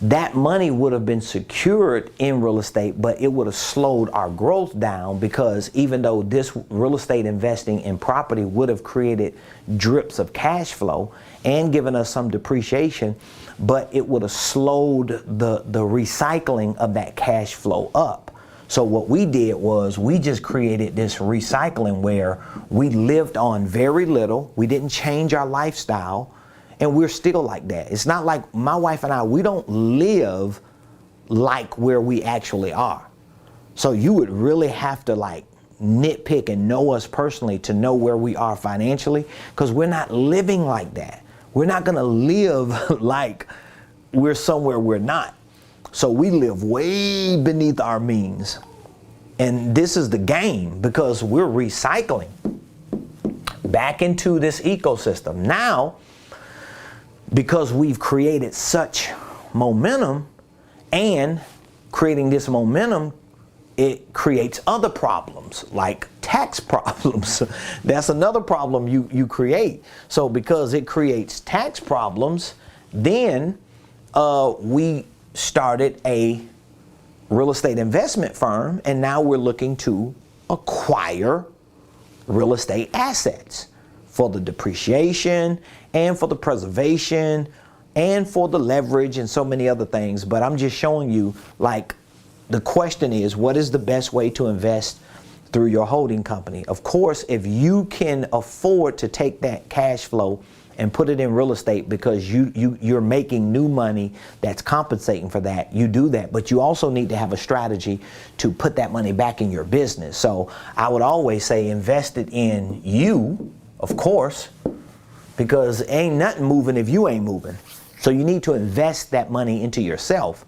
That money would have been secured in real estate, but it would have slowed our growth down, because even though this real estate investing in property would have created drips of cash flow and given us some depreciation, but it would have slowed the recycling of that cash flow up. So what we did was we just created this recycling where we lived on very little. We didn't change our lifestyle. And we're still like that. It's not like my wife and I, we don't live like where we actually are. So you would really have to like nitpick and know us personally to know where we are financially, because we're not living like that. We're not gonna live like we're somewhere we're not. So we live way beneath our means. And this is the game, because we're recycling back into this ecosystem. Now, because we've created such momentum, and creating this momentum, it creates other problems like tax problems. That's another problem you create. So because it creates tax problems, then we started a real estate investment firm, and now we're looking to acquire real estate assets for the depreciation and for the preservation and for the leverage and so many other things. But I'm just showing you, like, the question is, what is the best way to invest through your holding company? Of course, if you can afford to take that cash flow and put it in real estate because you're making new money that's compensating for that, you do that. But you also need to have a strategy to put that money back in your business. So I would always say invest it in you, of course, because ain't nothing moving if you ain't moving. So you need to invest that money into yourself.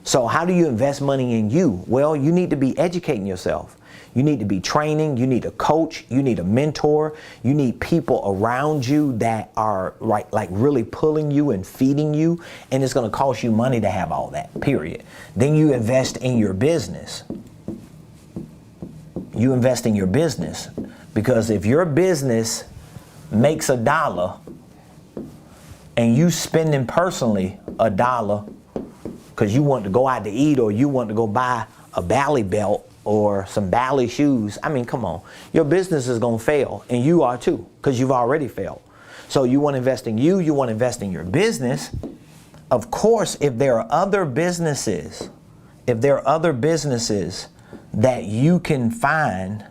So how do you invest money in you? Well, you need to be educating yourself. You need to be training. You need a coach. You need a mentor. You need people around you that are like really pulling you and feeding you. And it's going to cost you money to have all that, period. Then you invest in your business. You invest in your business, because if your business makes $1 and you spending personally $1 because you want to go out to eat, or you want to go buy a Bally belt or some Bally shoes, I mean, come on, your business is going to fail, and you are too, because you've already failed. So you want to invest in you, you want to invest in your business. Of course, if there are other businesses, that you can find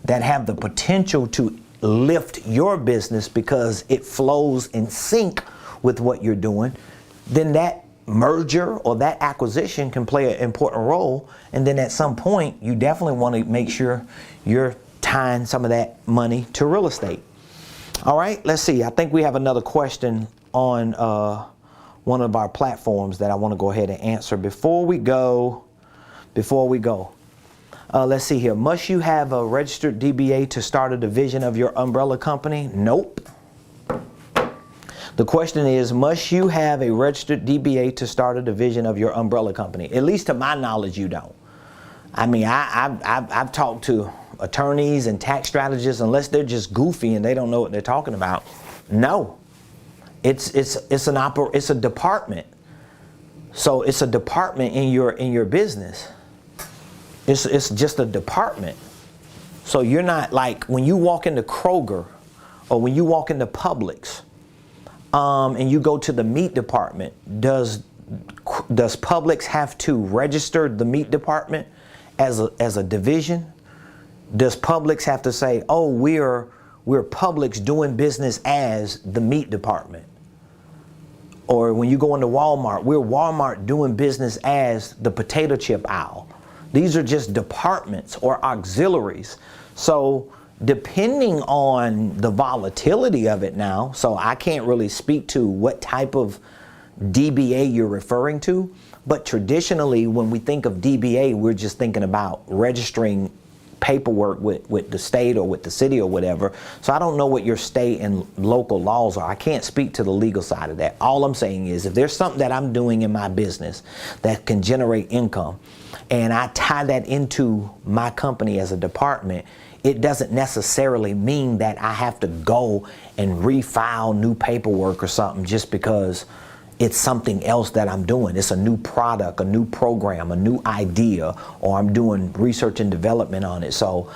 that have the potential to lift your business because it flows in sync with what you're doing, then that merger or that acquisition can play an important role. And then at some point, you definitely want to make sure you're tying some of that money to real estate. All right, let's see. I think we have another question on one of our platforms that I want to go ahead and answer before we go. Let's see here. Must you have a registered DBA to start a division of your umbrella company? Nope. The question is, must you have a registered DBA to start a division of your umbrella company? At least to my knowledge, you don't. I mean, I've talked to attorneys and tax strategists, unless they're just goofy and they don't know what they're talking about. No, it's a department. So it's a department in your business. It's just a department. So you're not like when you walk into Kroger or when you walk into Publix and you go to the meat department, does Publix have to register the meat department as a division? Does Publix have to say, oh, we're Publix doing business as the meat department? Or when you go into Walmart, we're Walmart doing business as the potato chip aisle. These are just departments or auxiliaries. So depending on the volatility of it now, so I can't really speak to what type of DBA you're referring to, but traditionally when we think of DBA, we're just thinking about registering paperwork with the state or with the city or whatever. So I don't know what your state and local laws are. I can't speak to the legal side of that. All I'm saying is if there's something that I'm doing in my business that can generate income and I tie that into my company as a department, it doesn't necessarily mean that I have to go and refile new paperwork or something just because it's something else that I'm doing. It's a new product, a new program, a new idea, or I'm doing research and development on it. So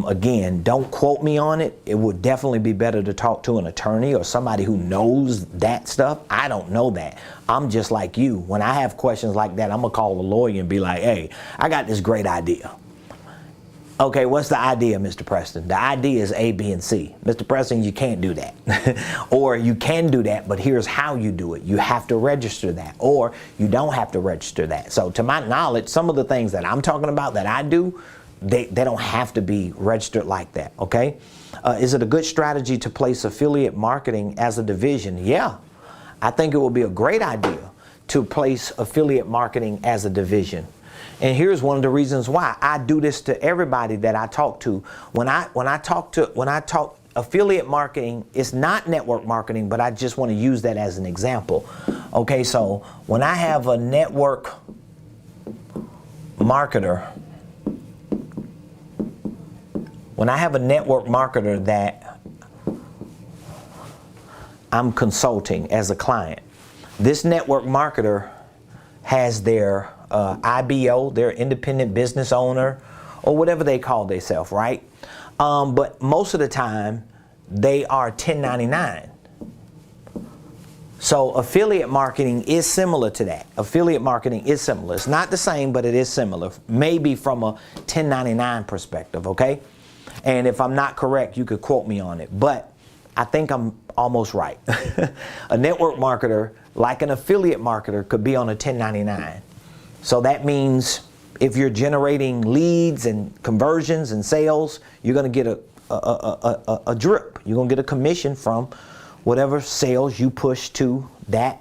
again, don't quote me on it. It would definitely be better to talk to an attorney or somebody who knows that stuff. I don't know that. I'm just like you. When I have questions like that, I'm gonna call a lawyer and be like, hey, I got this great idea. Okay, what's the idea, Mr. Preston? The idea is A, B, and C. Mr. Preston, you can't do that. Or you can do that, but here's how you do it. You have to register that, or you don't have to register that. So to my knowledge, some of the things that I'm talking about that I do, they don't have to be registered like that, okay? Is it a good strategy to place affiliate marketing as a division? Yeah, I think it would be a great idea to place affiliate marketing as a division. And here's one of the reasons why. I do this to everybody that I talk to. When I talk affiliate marketing, it's not network marketing, but I just want to use that as an example. Okay, so when I have a network marketer, that I'm consulting as a client, this network marketer has their IBO, their independent business owner, or whatever they call themselves, right? But most of the time, they are 1099. So affiliate marketing is similar to that. Affiliate marketing is similar. It's not the same, but it is similar, maybe from a 1099 perspective, okay? And if I'm not correct, you could quote me on it, but I think I'm almost right. A network marketer, like an affiliate marketer, could be on a 1099. So that means if you're generating leads and conversions and sales, you're going to get a drip. You're going to get a commission from whatever sales you push to that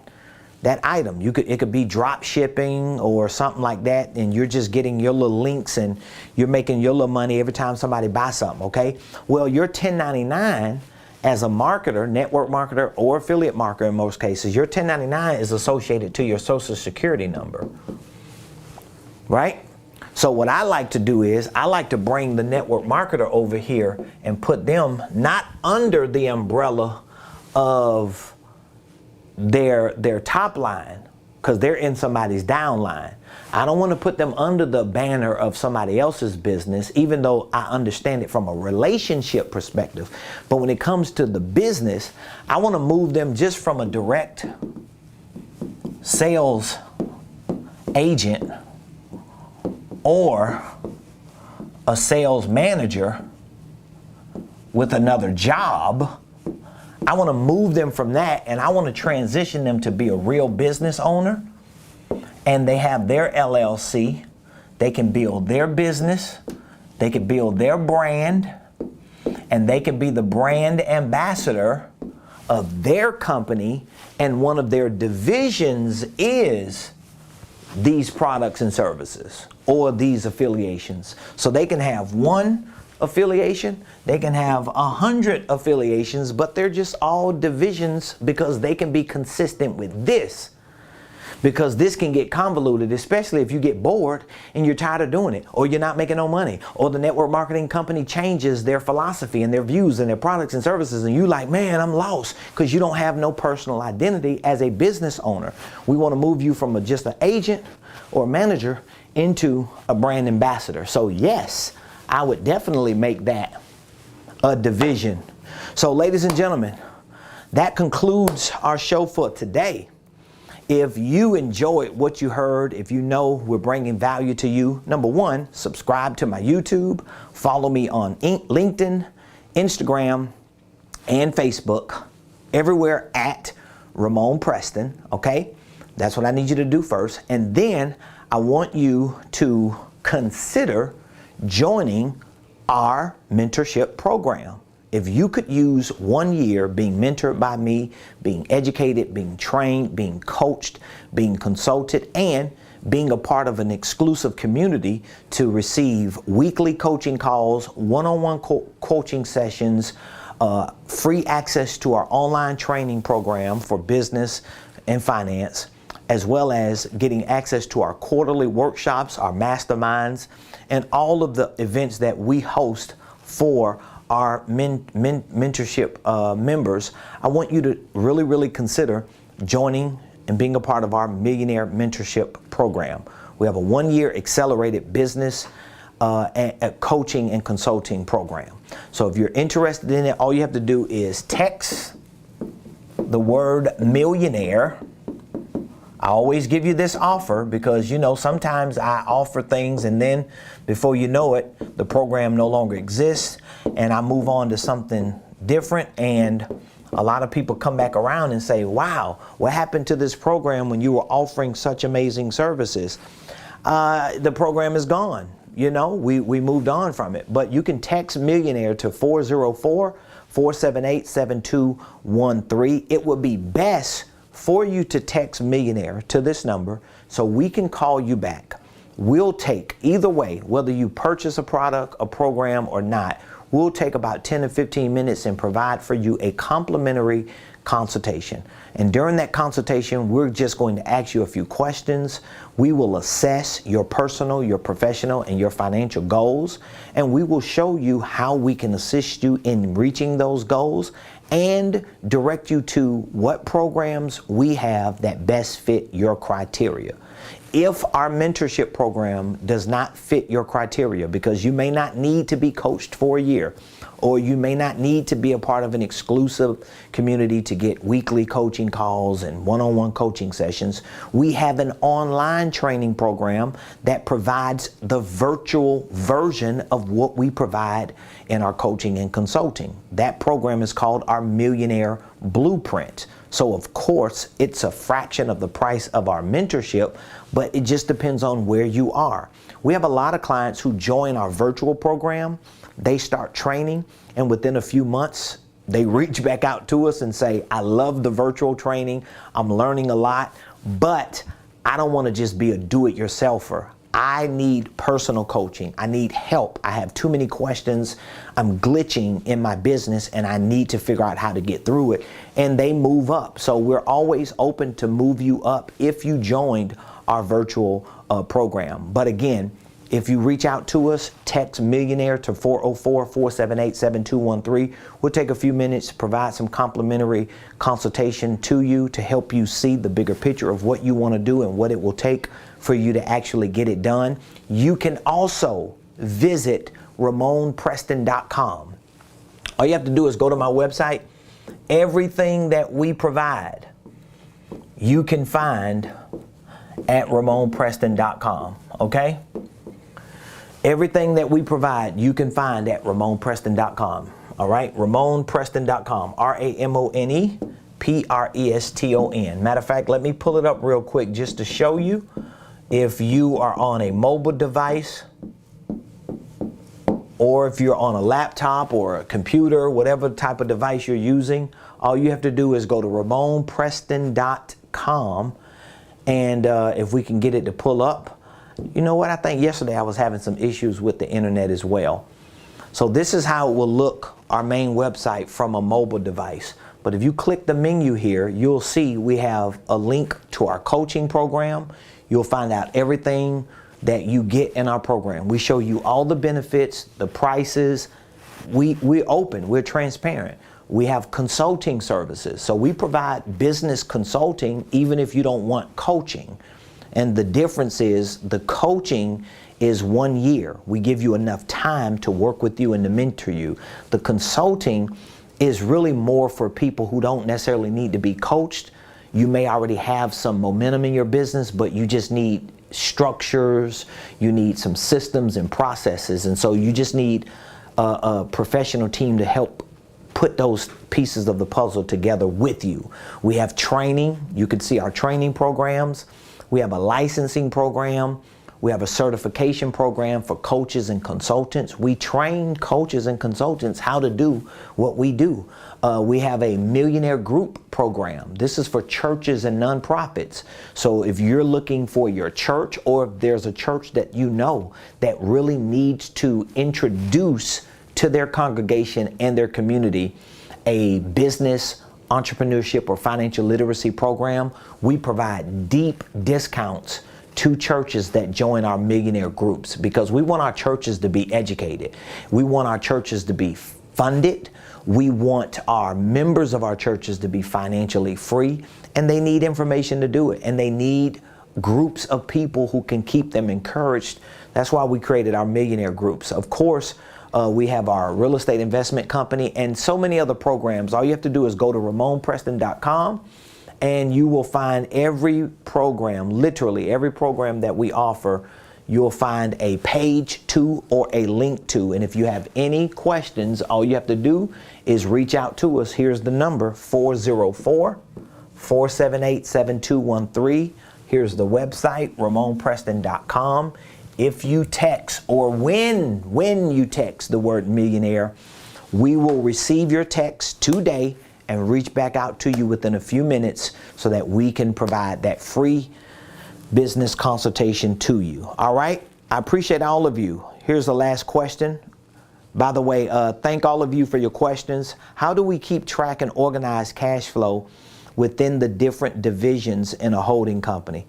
item. It could be drop shipping or something like that, and you're just getting your little links and you're making your little money every time somebody buys something, okay? Well, your 1099 as a marketer, network marketer, or affiliate marketer in most cases, your 1099 is associated to your social security number. Right? So what I like to do is I like to bring the network marketer over here and put them not under the umbrella of their top line, because they're in somebody's down line. I don't want to put them under the banner of somebody else's business, even though I understand it from a relationship perspective. But when it comes to the business, I want to move them just from a direct sales agent or a sales manager with another job. I want to move them from that, and I want to transition them to be a real business owner, and they have their LLC. They can build their business, they can build their brand, and they can be the brand ambassador of their company, and one of their divisions is these products and services or these affiliations. So they can have one affiliation, they can have 100 affiliations, but they're just all divisions because they can be consistent with this. Because this can get convoluted, especially if you get bored and you're tired of doing it, or you're not making no money, or the network marketing company changes their philosophy and their views and their products and services, and you like, man, I'm lost, because you don't have no personal identity as a business owner. We want to move you from just an agent or manager into a brand ambassador. So yes, I would definitely make that a division. So ladies and gentlemen, that concludes our show for today. If you enjoyed what you heard, if you know we're bringing value to you, number one, subscribe to my YouTube, follow me on LinkedIn, Instagram, and Facebook, everywhere at Ramon Preston, okay? That's what I need you to do first. And then I want you to consider joining our mentorship program. If you could use 1 year being mentored by me, being educated, being trained, being coached, being consulted, and being a part of an exclusive community to receive weekly coaching calls, one-on-one coaching sessions, free access to our online training program for business and finance, as well as getting access to our quarterly workshops, our masterminds, and all of the events that we host for our mentorship members, I want you to really consider joining and being a part of our Millionaire Mentorship Program. We have a 1-year accelerated business coaching and consulting program. So if you're interested in it, all you have to do is text the word millionaire. I always give you this offer because, you know, sometimes I offer things and then before you know it, the program no longer exists and I move on to something different, and a lot of people come back around and say, wow, what happened to this program when you were offering such amazing services? The program is gone. You know, we moved on from it. But you can text millionaire to 404-478-7213. It would be best for you to text millionaire to this number so we can call you back. We'll take, either way, whether you purchase a product, a program or not, we'll take about 10 to 15 minutes and provide for you a complimentary consultation. And during that consultation, we're just going to ask you a few questions. We will assess your personal, your professional, and your financial goals. And we will show you how we can assist you in reaching those goals and direct you to what programs we have that best fit your criteria. If our mentorship program does not fit your criteria, because you may not need to be coached for a year, or you may not need to be a part of an exclusive community to get weekly coaching calls and one-on-one coaching sessions, we have an online training program that provides the virtual version of what we provide in our coaching and consulting. That program is called our Millionaire Blueprint. So of course, it's a fraction of the price of our mentorship, but it just depends on where you are. We have a lot of clients who join our virtual program. They start training, and within a few months, they reach back out to us and say, I love the virtual training. I'm learning a lot, but I don't want to just be a do-it-yourselfer. I need personal coaching. I need help. I have too many questions. I'm glitching in my business and I need to figure out how to get through it. And they move up. So we're always open to move you up if you joined our virtual program. But again, if you reach out to us, text millionaire to 404-478-7213. We'll take a few minutes, provide some complimentary consultation to you to help you see the bigger picture of what you want to do and what it will take for you to actually get it done. You can also visit RamonPreston.com. All you have to do is go to my website. Everything that we provide, you can find at RamonPreston.com, okay? Everything that we provide, you can find at RamonPreston.com. All right, RamonPreston.com, RamonePreston. Matter of fact, let me pull it up real quick just to show you. If you are on a mobile device, or if you're on a laptop or a computer, whatever type of device you're using, all you have to do is go to RamonPreston.com, and if we can get it to pull up. You know what? I think yesterday I was having some issues with the internet as well. So this is how it will look, our main website from a mobile device. But if you click the menu here, you'll see we have a link to our coaching program. You'll find out everything that you get in our program. We show you all the benefits, the prices. We're open, we're transparent. We have consulting services. So we provide business consulting even if you don't want coaching. And the difference is the coaching is 1 year. We give you enough time to work with you and to mentor you. The consulting is really more for people who don't necessarily need to be coached. You may already have some momentum in your business, but you just need structures, you need some systems and processes. And so you just need a professional team to help put those pieces of the puzzle together with you. We have training. You can see our training programs. We have a licensing program. We have a certification program for coaches and consultants. We train coaches and consultants how to do what we do. We have a millionaire group program. This is for churches and nonprofits. So if you're looking for your church, or if there's a church that you know that really needs to introduce to their congregation and their community a business entrepreneurship or financial literacy program, we provide deep discounts to churches that join our millionaire groups, because we want our churches to be educated. We want our churches to be funded. We want our members of our churches to be financially free, and they need information to do it, and they need groups of people who can keep them encouraged. That's why we created our millionaire groups. Of course, we have our real estate investment company and so many other programs. All you have to do is go to RamonPreston.com and you will find every program, literally every program that we offer, you'll find a page to or a link to. And if you have any questions, all you have to do is reach out to us. Here's the number, 404-478-7213. Here's the website, RamonPreston.com. If you text, or when you text the word millionaire, we will receive your text today and reach back out to you within a few minutes so that we can provide that free business consultation to you. All right? I appreciate all of you. Here's the last question. By the way, thank all of you for your questions. How do we keep track and organize cash flow within the different divisions in a holding company?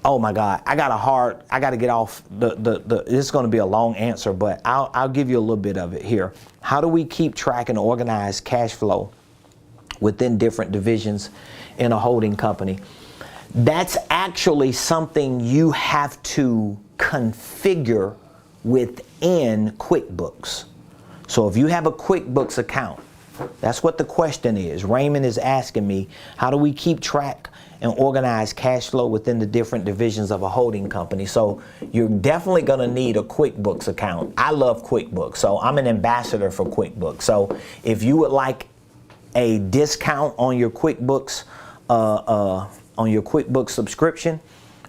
Oh my God, I got to get off this is going to be a long answer, but I'll give you a little bit of it here. How do we keep track and organize cash flow within different divisions in a holding company? That's actually something you have to configure within QuickBooks. So if you have a QuickBooks account, that's what the question is. Raymond is asking me, how do we keep track and organize cash flow within the different divisions of a holding company? So you're definitely going to need a QuickBooks account. I love QuickBooks, so I'm an ambassador for QuickBooks. So if you would like a discount on your QuickBooks subscription,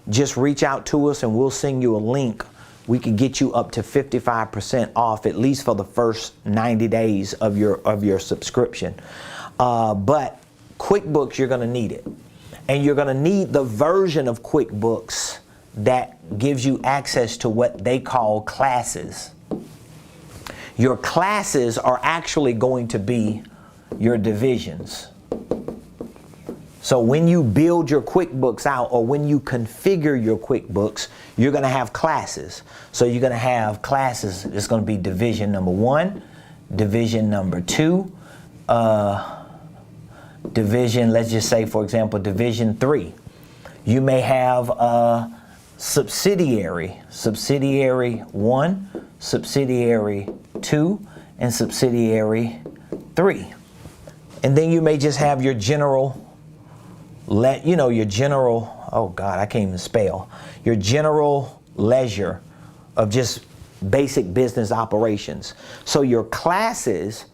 just reach out to us and we'll send you a link. We could get you up to 55% off, at least for the first 90 days of your subscription. But QuickBooks, you're going to need it. And you're going to need the version of QuickBooks that gives you access to what they call classes. Your classes are actually going to be your divisions. So when you build your QuickBooks out, or when you configure your QuickBooks, you're going to have classes. So you're going to have classes. It's going to be division number 1, division number 2, division, let's just say, for example, division 3. You may have subsidiary 1, subsidiary 2, and subsidiary 3. And then you may just have your general, your general ledger of just basic business operations. So your classes,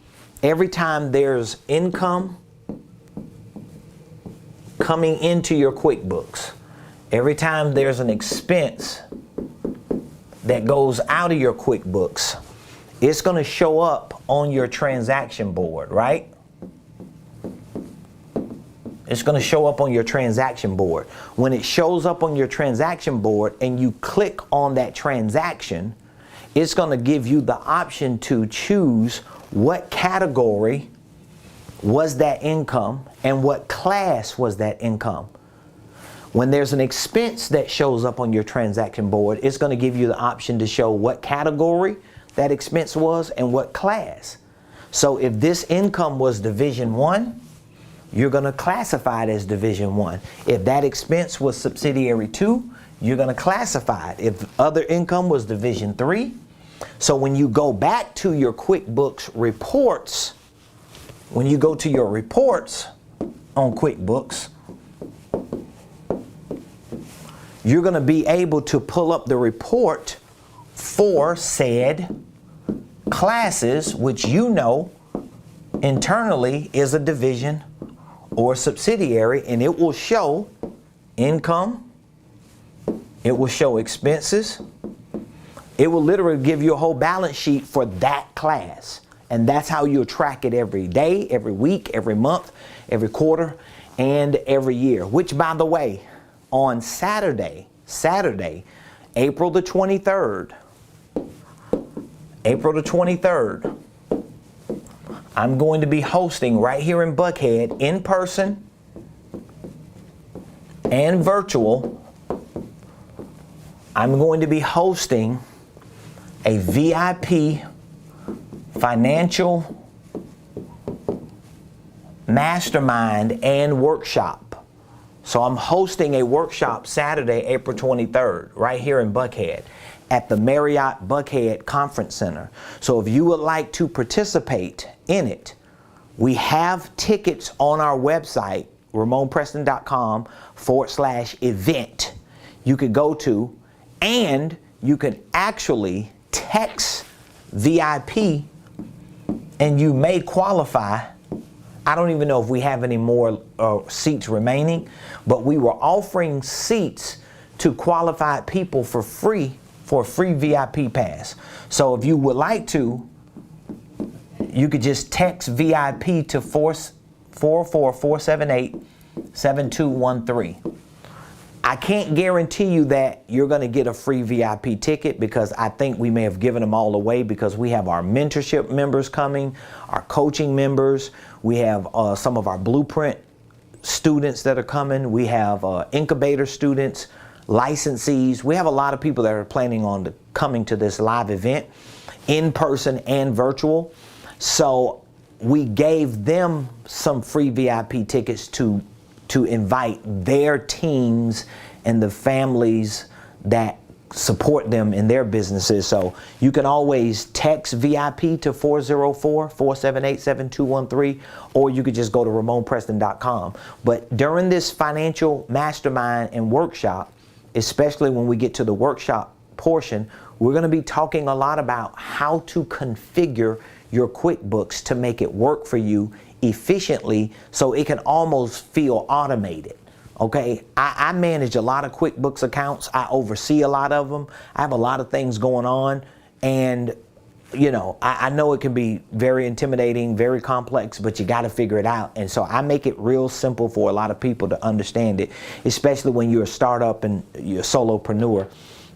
every time there's income coming into your QuickBooks, every time there's an expense that goes out of your QuickBooks, it's going to show up on your transaction board, right? It's going to show up on your transaction board. When it shows up on your transaction board and you click on that transaction, it's going to give you the option to choose what category was that income and what class was that income. When there's an expense that shows up on your transaction board, it's going to give you the option to show what category that expense was and what class. So if this income was division 1, you're going to classify it as division 1. If that expense was subsidiary 2, you're going to classify it. If other income was division 3. So when you go back to your QuickBooks reports, when you go to your reports on QuickBooks, you're going to be able to pull up the report for said classes, which internally is a division or subsidiary, and it will show income, it will show expenses, it will literally give you a whole balance sheet for that class. And that's how you'll track it every day, every week, every month, every quarter, and every year. Which, by the way, on Saturday, April the 23rd, I'm going to be hosting right here in Buckhead, in person and virtual. I'm going to be hosting a VIP financial mastermind and workshop. So I'm hosting a workshop Saturday, April 23rd, right here in Buckhead at the Marriott Buckhead Conference Center. So if you would like to participate in it, we have tickets on our website, RamonPreston.com/event. You could go to, and you can actually text VIP and you may qualify. I don't even know if we have any more seats remaining, but we were offering seats to qualified people for free, for a free VIP pass. So if you would like to, you could just text VIP to 444-478-7213. I can't guarantee you that you're going to get a free VIP ticket, because I think we may have given them all away, because we have our mentorship members coming, our coaching members, we have some of our blueprint students that are coming, we have incubator students, licensees. We have a lot of people that are planning on coming to this live event, in person and virtual. So we gave them some free VIP tickets to invite their teams and the families that support them in their businesses. So you can always text VIP to 404-478-7213, or you could just go to RamonPreston.com. But during this financial mastermind and workshop, especially when we get to the workshop portion, we're going to be talking a lot about how to configure your QuickBooks to make it work for you efficiently, so it can almost feel automated. Okay, I manage a lot of QuickBooks accounts. I oversee a lot of them. I have a lot of things going on, and you know, I know it can be very intimidating, very complex, but you got to figure it out. And so I make it real simple for a lot of people to understand it, especially when you're a startup and you're a solopreneur.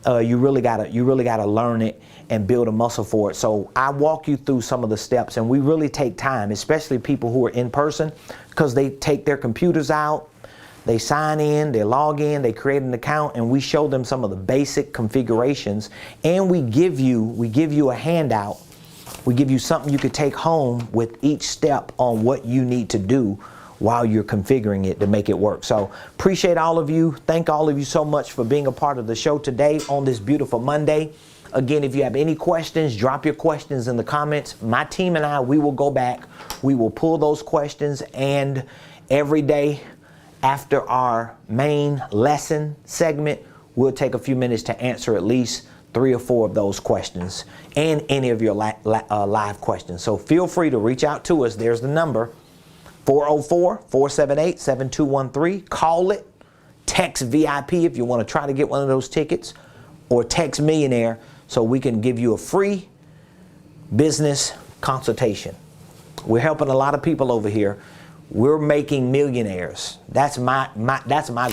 You really gotta learn it and build a muscle for it. So I walk you through some of the steps, and we really take time, especially people who are in person, because they take their computers out, they sign in, they log in, they create an account, and we show them some of the basic configurations, and we give you a handout. We give you something you could take home with each step on what you need to do while you're configuring it to make it work. So appreciate all of you. Thank all of you so much for being a part of the show today on this beautiful Monday. Again, if you have any questions, drop your questions in the comments. My team and I, we will go back. We will pull those questions, and every day after our main lesson segment, we'll take a few minutes to answer at least 3 or 4 of those questions and any of your live questions. So feel free to reach out to us. There's the number, 404-478-7213. Call it, text VIP if you want to try to get one of those tickets, or text Millionaire so we can give you a free business consultation. We're helping a lot of people over here. We're making millionaires. That's my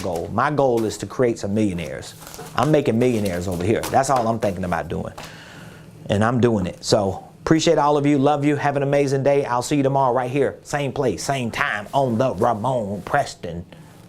goal. My goal is to create some millionaires. I'm making millionaires over here. That's all I'm thinking about doing. And I'm doing it. So appreciate all of you. Love you. Have an amazing day. I'll see you tomorrow right here. Same place, same time on the Ramon Preston